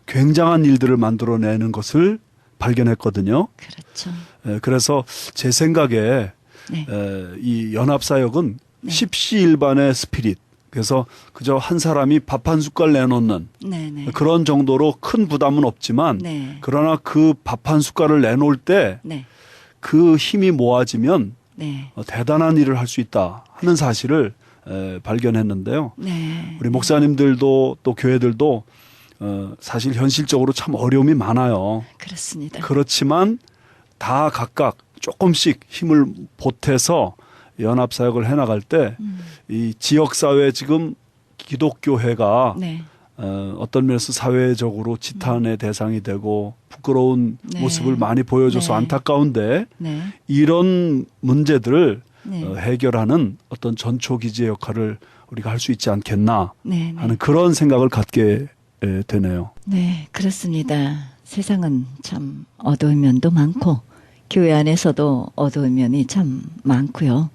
굉장한 일들을 만들어내는 것을 발견했거든요. 그렇죠. 그래서 제 생각에 네. 이 연합사역은 네. 십시일반의 스피릿. 그래서 그저 한 사람이 밥 한 숟갈 내놓는 네, 네. 그런 정도로 큰 부담은 없지만 네. 그러나 그 밥 한 숟갈을 내놓을 때 그 네. 힘이 모아지면 네. 대단한 일을 할 수 있다 하는 사실을 발견했는데요. 네. 우리 목사님들도 또 교회들도 사실 현실적으로 참 어려움이 많아요. 그렇습니다. 그렇지만 다 각각 조금씩 힘을 보태서 연합사역을 해나갈 때 이 지역사회 지금 기독교회가 네. 어떤 면에서 사회적으로 지탄의 대상이 되고 부끄러운 네. 모습을 많이 보여줘서 네. 안타까운데 네. 이런 문제들을 네. 해결하는 어떤 전초기지의 역할을 우리가 할 수 있지 않겠나 네. 네. 하는 그런 생각을 갖게 되네요. 네, 그렇습니다. 세상은 참 어두운 면도 많고 교회 안에서도 어두운 면이 참 많고요.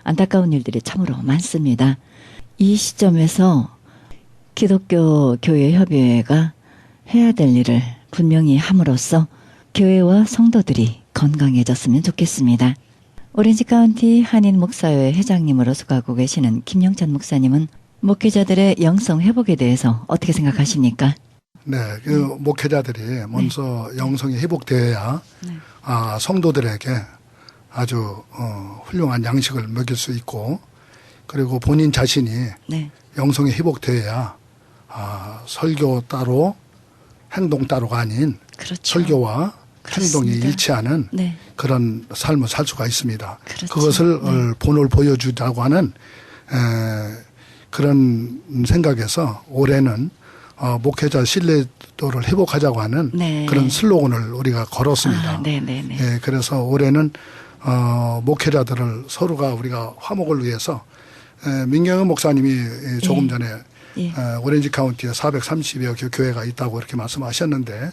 안타까운 일들이 참으로 많습니다. 이 시점에서 기독교 교회 협의회가 해야 될 일을 분명히 함으로써 교회와 성도들이 건강해졌으면 좋겠습니다. 오렌지 카운티 한인 목사회 회장님으로 수고하고 계시는 김영찬 목사님은 목회자들의 영성 회복에 대해서 어떻게 생각하십니까? 네, 그 목회자들이 먼저 영성이 회복되어야 네. 성도들에게 아주 훌륭한 양식을 먹일 수 있고 그리고 본인 자신이 네. 영성이 회복되어야 설교 따로 행동 따로가 아닌 그렇죠. 설교와 행동이 그렇습니다. 일치하는 네. 그런 삶을 살 수가 있습니다. 그렇죠. 그것을 네. 본을 보여주자고 하는 그런 생각에서 올해는 목회자 신뢰도를 회복하자고 하는 네. 그런 슬로건을 우리가 걸었습니다. 네, 네, 네. 예, 그래서 올해는 목회자들을 서로가 우리가 화목을 위해서 민경은 목사님이 조금 전에 예. 오렌지 카운티에 430여 개 교회가 있다고 이렇게 말씀하셨는데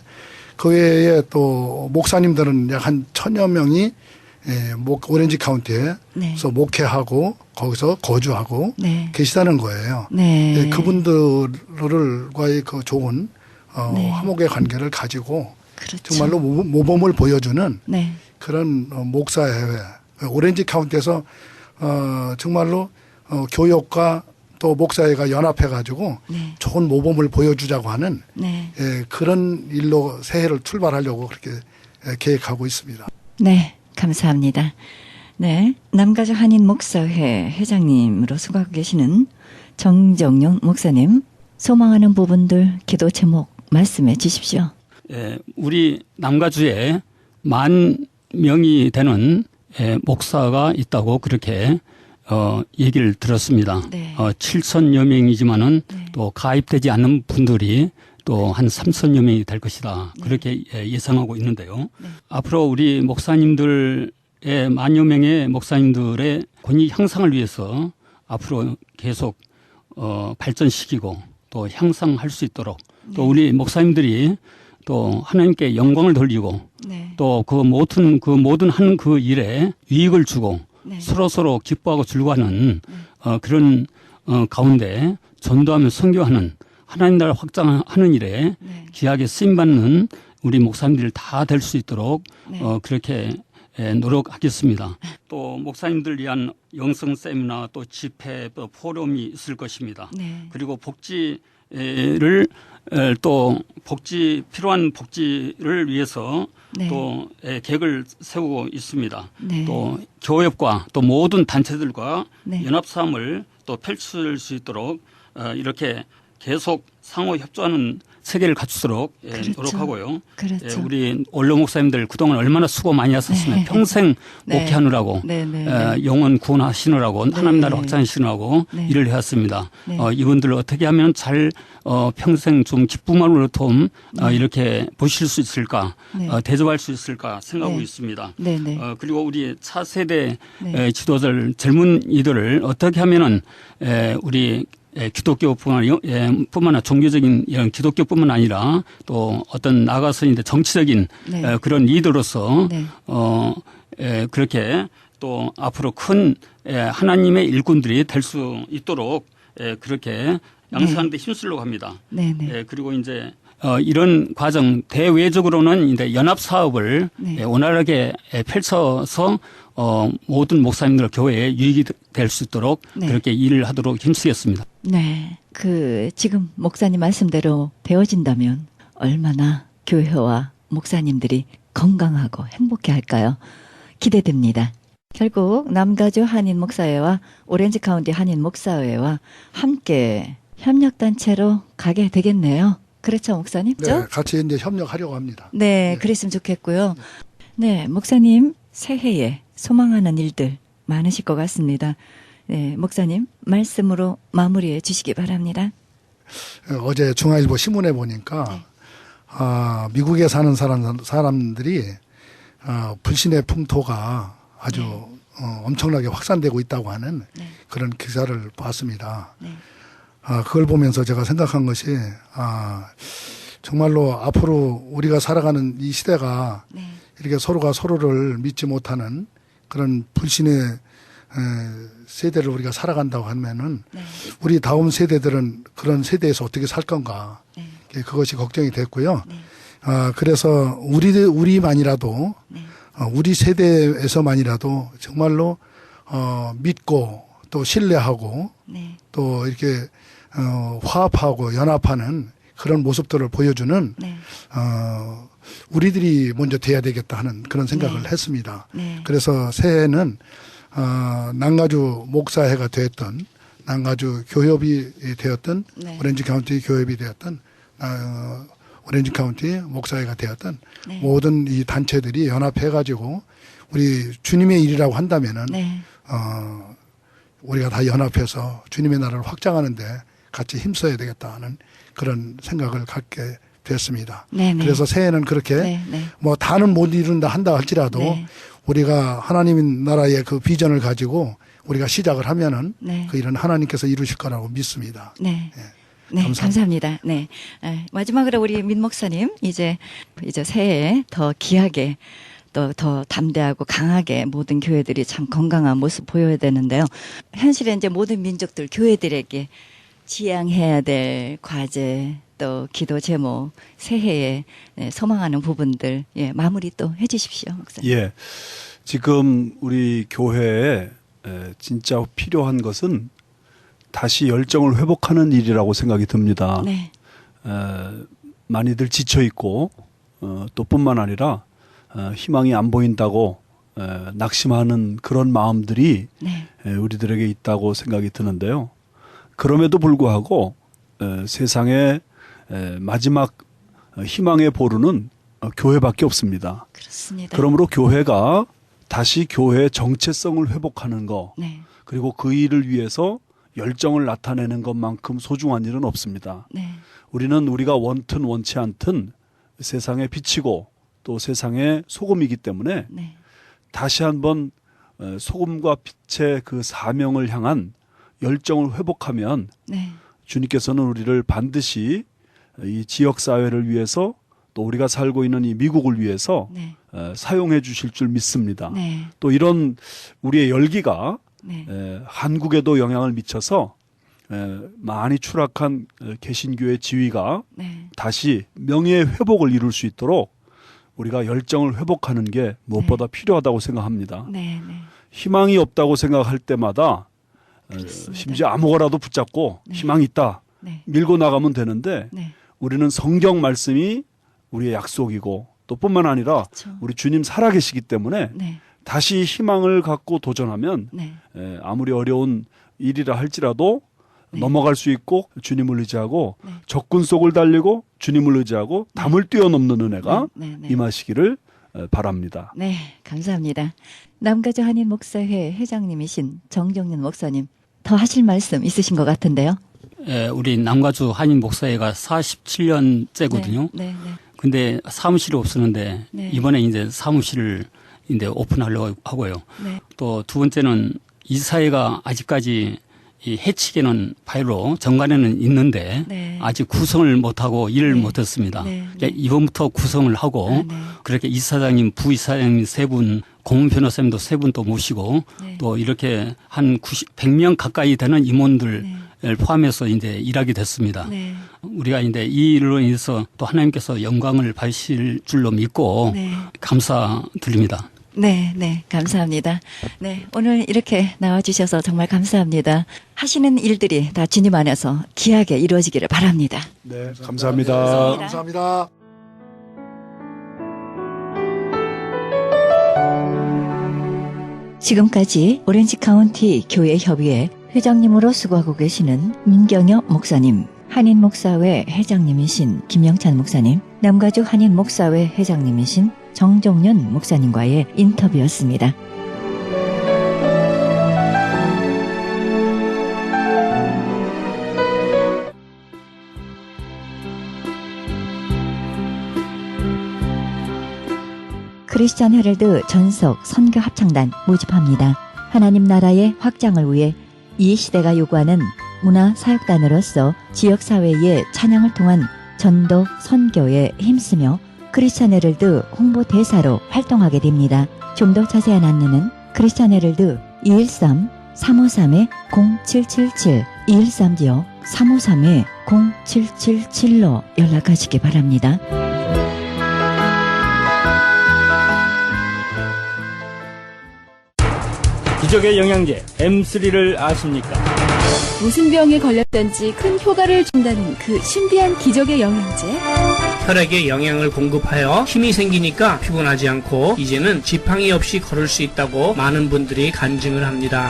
그 외에 또 목사님들은 약 한 1000여 명이 오렌지 카운티에서 네. 목회하고 거기서 거주하고 네. 계시다는 거예요. 네. 예, 그분들과의 그 좋은 네. 화목의 관계를 가지고 그렇죠. 정말로 모범을 보여주는 네. 그런 목사회회 오렌지 카운티에서 정말로 교역과 또 목사회가 연합해 가지고 네. 좋은 모범을 보여주자고 하는 네. 그런 일로 새해를 출발하려고 그렇게 계획하고 있습니다. 네, 감사합니다. 네, 남가주 한인 목사회 회장님으로 수고하고 계시는 정정용 목사님, 소망하는 부분들 기도 제목 말씀해 주십시오. 예, 우리 남가주에 10,000명이 되는 목사가 있다고 그렇게 얘기를 들었습니다. 네. 7,000여 명이지만은 네. 또 가입되지 않는 분들이 또 한 3,000여 명이 될 것이다. 그렇게 예상하고 있는데요. 네. 앞으로 우리 목사님들의 10,000여 명의 목사님들의 권위 향상을 위해서 앞으로 계속 발전시키고 또 향상할 수 있도록 또 우리 목사님들이 또 하나님께 영광을 돌리고 네. 또 그 모든 하는 그 일에 유익을 주고 네. 서로 기뻐하고 즐거워하는 그런 가운데 전도하며 선교하는 하나님 나라 확장하는 일에 네. 귀하게 쓰임받는 우리 목사님들 다 될 수 있도록 네. 그렇게 노력하겠습니다. 또 목사님들 위한 영성 세미나 또 집회 또 포럼이 있을 것입니다. 네. 그리고 복지를 또 필요한 복지를 위해서 네. 또 계획을 세우고 있습니다. 네. 또 교협과 또 모든 단체들과 네. 연합사업을 또 펼칠 수 있도록 이렇게 계속 상호 협조하는 세계를 갖추도록 그렇죠. 노력하고요. 그렇죠. 우리 원로 목사님들 그동안 얼마나 수고 많이 하셨으면 네. 평생 네. 목회하느라고 네, 네, 네. 영혼 구원하시느라고 하나님 나라 확장하시느라고 네. 일을 해왔습니다. 네. 이분들을 어떻게 하면 잘 평생 좀 기쁨으로 좀 이렇게 보실 수 있을까 네. 대접할 수 있을까 생각하고 네. 있습니다. 네, 네. 그리고 우리 차세대 네. 지도자들 젊은이들을 어떻게 하면은 우리 기독교뿐만 아니라 종교적인 이런 기독교뿐만 아니라 또 어떤 나아가서 이제 정치적인 네. 그런 리더로서 네. 그렇게 또 앞으로 큰 하나님의 일꾼들이 될 수 있도록 그렇게 양성하는 데 힘쓰려고 합니다. 네, 네. 그리고 이제 이런 과정 대외적으로는 이제 연합 사업을 네. 원활하게 펼쳐서 모든 목사님들 교회에 유익이 될 수 있도록 네. 그렇게 일을 하도록 힘쓰겠습니다. 네. 지금 목사님 말씀대로 되어진다면 얼마나 교회와 목사님들이 건강하고 행복해 할까요? 기대됩니다. 결국 남가주 한인 목사회와 오렌지 카운티 한인 목사회와 함께 협력단체로 가게 되겠네요. 그렇죠, 목사님? 네, 같이 이제 협력하려고 합니다. 네, 그랬으면 좋겠고요. 네, 목사님 새해에 소망하는 일들 많으실 것 같습니다. 네, 목사님 말씀으로 마무리해 주시기 바랍니다. 어제 중앙일보 신문에 보니까 미국에 사는 사람들이 불신의 풍토가 아주 엄청나게 확산되고 있다고 하는 네. 그런 기사를 봤습니다. 네. 그걸 보면서 제가 생각한 것이 정말로 앞으로 우리가 살아가는 이 시대가 네. 이렇게 서로가 서로를 믿지 못하는 그런 불신의 세대를 우리가 살아간다고 하면은 네. 우리 다음 세대들은 그런 세대에서 어떻게 살 건가 네. 그것이 걱정이 됐고요. 네. 그래서 우리만이라도 네. 우리 세대에서만이라도 정말로 믿고 또 신뢰하고 네. 또 이렇게 화합하고 연합하는 그런 모습들을 보여주는 네. 우리들이 먼저 돼야 되겠다 하는 그런 생각을 네. 했습니다. 네. 그래서 새해에는 남가주 목사회가 되었던 남가주 교협이 되었던 네. 오렌지 카운티 교협이 되었던 오렌지 카운티 목사회가 되었던 네. 모든 이 단체들이 연합해 가지고 우리 주님의 일이라고 한다면은 네. 우리가 다 연합해서 주님의 나라를 확장하는데 같이 힘써야 되겠다는 그런 생각을 갖게 됐습니다. 네, 네. 그래서 새해는 그렇게 네, 네. 뭐 다는 못 이룬다 한다 할지라도 네. 우리가 하나님 나라의 그 비전을 가지고 우리가 시작을 하면은 네. 그 일은 하나님께서 이루실 거라고 믿습니다. 네. 네. 네, 감사합니다. 감사합니다. 네. 마지막으로 우리 민 목사님, 이제 새해에 더 귀하게 또 더 담대하고 강하게 모든 교회들이 참 건강한 모습 보여야 되는데요. 현실에 이제 모든 민족들, 교회들에게 지향해야 될 과제, 또 기도 제목, 새해에 소망하는 부분들, 마무리 또 해 주십시오, 목사님. 예. 지금 우리 교회에 진짜 필요한 것은 다시 열정을 회복하는 일이라고 생각이 듭니다. 네. 많이들 지쳐 있고 또 뿐만 아니라 희망이 안 보인다고 낙심하는 그런 마음들이 네. 우리들에게 있다고 생각이 드는데요. 그럼에도 불구하고 세상의 마지막 희망의 보루는 교회밖에 없습니다. 그렇습니다. 그러므로 교회가 다시 교회의 정체성을 회복하는 거, 네. 그리고 그 일을 위해서 열정을 나타내는 것만큼 소중한 일은 없습니다. 네. 우리는 우리가 원튼 원치 않든 세상에 비치고 또 세상의 소금이기 때문에 네. 다시 한번 소금과 빛의 그 사명을 향한 열정을 회복하면 네. 주님께서는 우리를 반드시 이 지역 사회를 위해서 또 우리가 살고 있는 이 미국을 위해서 네. 사용해 주실 줄 믿습니다. 네. 또 이런 우리의 열기가 네. 한국에도 영향을 미쳐서 많이 추락한 개신교의 지위가 네. 다시 명예의 회복을 이룰 수 있도록 우리가 열정을 회복하는 게 무엇보다 필요하다고 생각합니다. 네. 네. 희망이 없다고 생각할 때마다 그렇습니다. 심지어 아무거라도 붙잡고 네. 희망이 있다 네. 밀고 나가면 되는데 네. 우리는 성경 말씀이 우리의 약속이고 또 뿐만 아니라 그렇죠. 우리 주님 살아계시기 때문에 네. 다시 희망을 갖고 도전하면 네. 아무리 어려운 일이라 할지라도 네. 넘어갈 수 있고 주님을 의지하고 네. 적군 속을 달리고 주님을 의지하고 담을 뛰어넘는 은혜가 네. 네. 임하시기를 바랍니다. 네, 감사합니다. 남가주 한인 목사회 회장님이신 정정윤 목사님, 더 하실 말씀 있으신 것 같은데요. 우리 남가주 한인 목사회가 47년째거든요. 네, 네, 근데 사무실이 없었는데 네. 이번에 이제 사무실을 이제 오픈하려고 하고요. 네, 또 두 번째는 이 사회가 아직까지 이 해치게는 파일로 정관에는 있는데 네. 아직 구성을 못하고 일을 네. 못했습니다. 네. 그러니까 이번부터 구성을 하고 아, 네. 그렇게 이사장님, 부이사장님 3분, 고문 변호사님도 3분 또 모시고 네. 또 이렇게 한 100명 가까이 되는 임원들 을 포함해서 이제 일하게 됐습니다. 네. 우리가 이제 이 일로 인해서 또 하나님께서 영광을 받으실 줄로 믿고 네. 감사드립니다. 네, 네, 감사합니다. 네, 오늘 이렇게 나와주셔서 정말 감사합니다. 하시는 일들이 다 주님 안에서 귀하게 이루어지기를 바랍니다. 네, 감사합니다. 감사합니다. 지금까지 오렌지 카운티 교회 협의회 회장님으로 수고하고 계시는 민경여 목사님, 한인 목사회 회장님이신 김영찬 목사님, 남가주 한인 목사회 회장님이신 정종윤 목사님과의 인터뷰였습니다. 크리스천 헤럴드 전속 선교 합창단 모집합니다. 하나님 나라의 확장을 위해 이 시대가 요구하는 문화 사역단으로서 지역사회의 찬양을 통한 전도 선교에 힘쓰며 크리스천 헤럴드 홍보 대사로 활동하게 됩니다. 좀 더 자세한 안내는 크리스천 헤럴드 213-353-0777 213-353-0777로 연락하시기 바랍니다. 기적의 영양제 M3를 아십니까? 무슨 병에 걸렸던지 큰 효과를 준다는 그 신비한 기적의 영양제. 혈액에 영양을 공급하여 힘이 생기니까 피곤하지 않고 이제는 지팡이 없이 걸을 수 있다고 많은 분들이 간증을 합니다.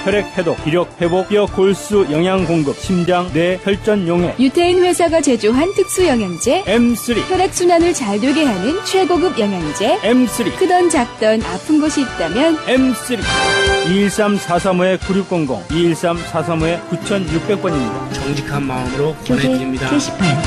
혈액 해독, 기력 회복, 뼈 골수 영양 공급, 심장, 뇌, 혈전 용해 유태인 회사가 제조한 특수 영양제. M3, 혈액순환을 잘 되게 하는 최고급 영양제. M3, 크던 작던 아픈 곳이 있다면 M3 213-435-9600, 213-435-9600번입니다. 정직한 마음으로 교회 보내드립니다. 게시판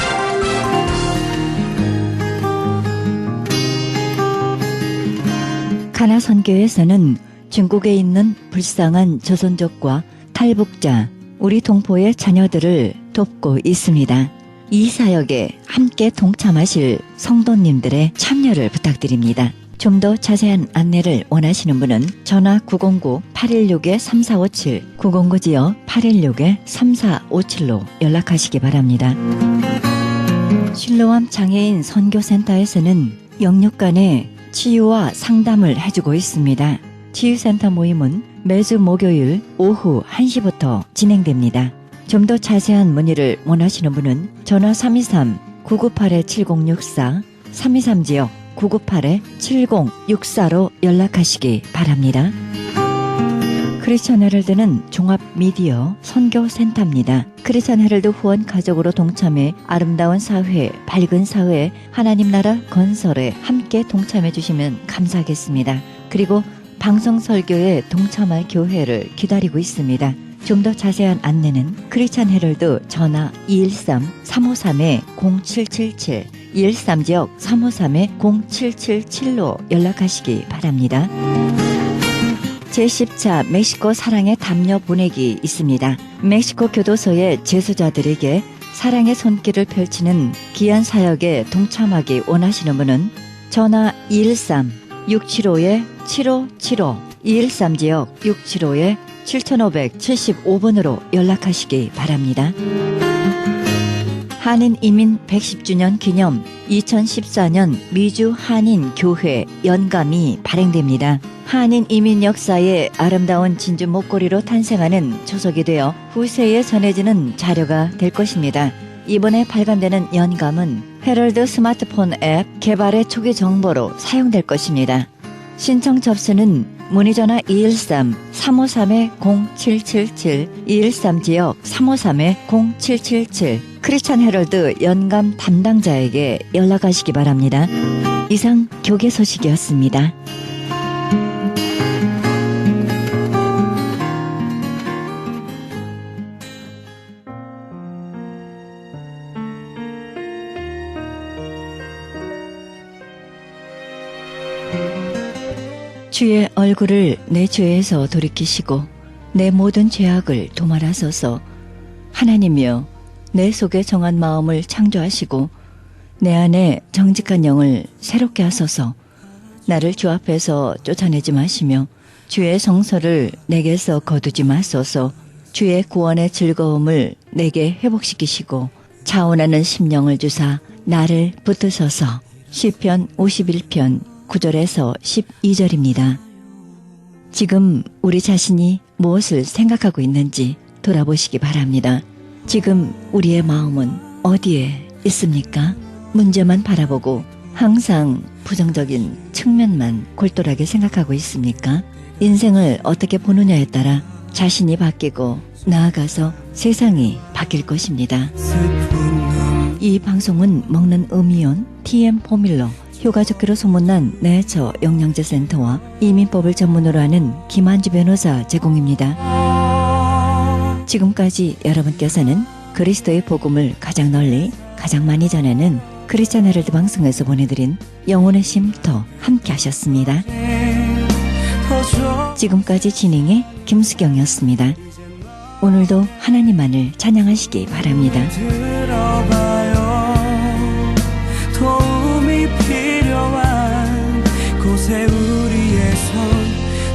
가나 선교에서는 중국에 있는 불쌍한 조선족과 탈북자, 우리 동포의 자녀들을 돕고 있습니다. 이 사역에 함께 동참하실 성도님들의 참여를 부탁드립니다. 좀 더 자세한 안내를 원하시는 분은 전화 909-816-3457, 909-816-3457로 연락하시기 바랍니다. 실로암 장애인 선교센터에서는 영육 간의 치유와 상담을 해주고 있습니다. 치유센터 모임은 매주 목요일 오후 1시부터 진행됩니다. 좀 더 자세한 문의를 원하시는 분은 전화 323-998-7064, 323지역 998-7064로 연락하시기 바랍니다. 크리스천 헤럴드는 종합 미디어 선교센터입니다. 크리스천 헤럴드 후원 가족으로 동참해 아름다운 사회, 밝은 사회, 하나님 나라 건설에 함께 동참해 주시면 감사하겠습니다. 그리고 방송 설교에 동참할 교회를 기다리고 있습니다. 좀 더 자세한 안내는 크리스천 헤럴드 전화 213-353-0777, 213지역 353-0777로 연락하시기 바랍니다. 제10차 멕시코 사랑의 담요 보내기 있습니다. 멕시코 교도소의 재소자들에게 사랑의 손길을 펼치는 귀한 사역에 동참하기 원하시는 분은 전화 213-675-7575, 213지역 675-7575번으로 연락하시기 바랍니다. 한인 이민 110주년 기념 2014년 미주 한인 교회 연감이 발행됩니다. 한인 이민 역사의 아름다운 진주 목걸이로 탄생하는 초석이 되어 후세에 전해지는 자료가 될 것입니다. 이번에 발간되는 연감은 헤럴드 스마트폰 앱 개발의 초기 정보로 사용될 것입니다. 신청 접수는 문의전화 213-353-0777, 213지역 353-0777, 크리스천 헤럴드 연감 담당자에게 연락하시기 바랍니다. 이상 교계 소식이었습니다. 주의 얼굴을 내 죄에서 돌이키시고 내 모든 죄악을 도말하소서. 하나님이여, 내 속에 정한 마음을 창조하시고 내 안에 정직한 영을 새롭게 하소서. 나를 주 앞에서 쫓아내지 마시며 주의 성소를 내게서 거두지 마소서. 주의 구원의 즐거움을 내게 회복시키시고 자원하는 심령을 주사 나를 붙드소서. 시편 51편 9절에서 12절입니다. 지금 우리 자신이 무엇을 생각하고 있는지 돌아보시기 바랍니다. 지금 우리의 마음은 어디에 있습니까? 문제만 바라보고 항상 부정적인 측면만 골똘하게 생각하고 있습니까? 인생을 어떻게 보느냐에 따라 자신이 바뀌고 나아가서 세상이 바뀔 것입니다. 이 방송은 먹는 음이온 TM 포뮬러, 효과좋기로 소문난 내처 영양제 센터와 이민법을 전문으로 하는 김한주 변호사 제공입니다. 지금까지 여러분께서는 그리스도의 복음을 가장 널리 가장 많이 전하는 크리스천 헤럴드 방송에서 보내드린 영혼의 쉼터 함께 하셨습니다. 지금까지 진행의 김수경이었습니다. 오늘도 하나님만을 찬양하시기 바랍니다. 도움이 필요한 곳에 우리의 손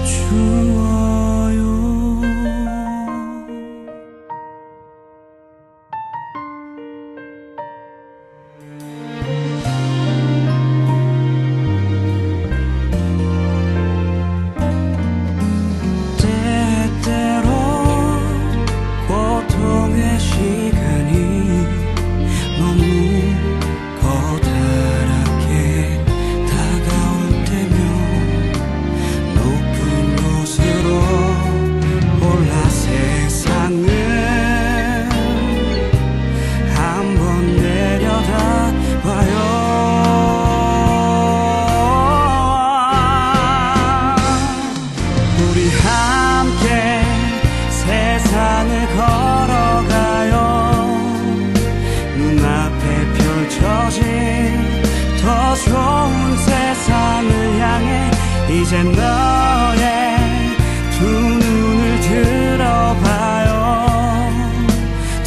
주어요. 때때로 고통의 시간이 너무 커다랗게 다가올 때면 높은 곳으로 올라 세상을 한번 내려다봐요. 우리 함께 세상을 걸어가요. 눈앞에 펼쳐진 더 좋은 세상을 향해 이제 너의 두 눈을 들어봐요.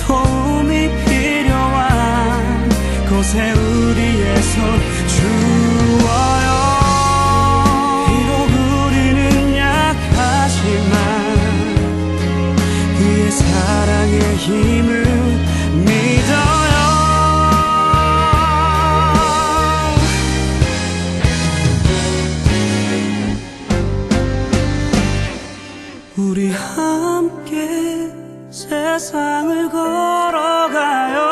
도움이 필요한 곳에 우리의 손 주어요. 비록 우리는 약하지만 그의 사랑의 힘을 믿어요. 우리 함께 세상을 걸어가요.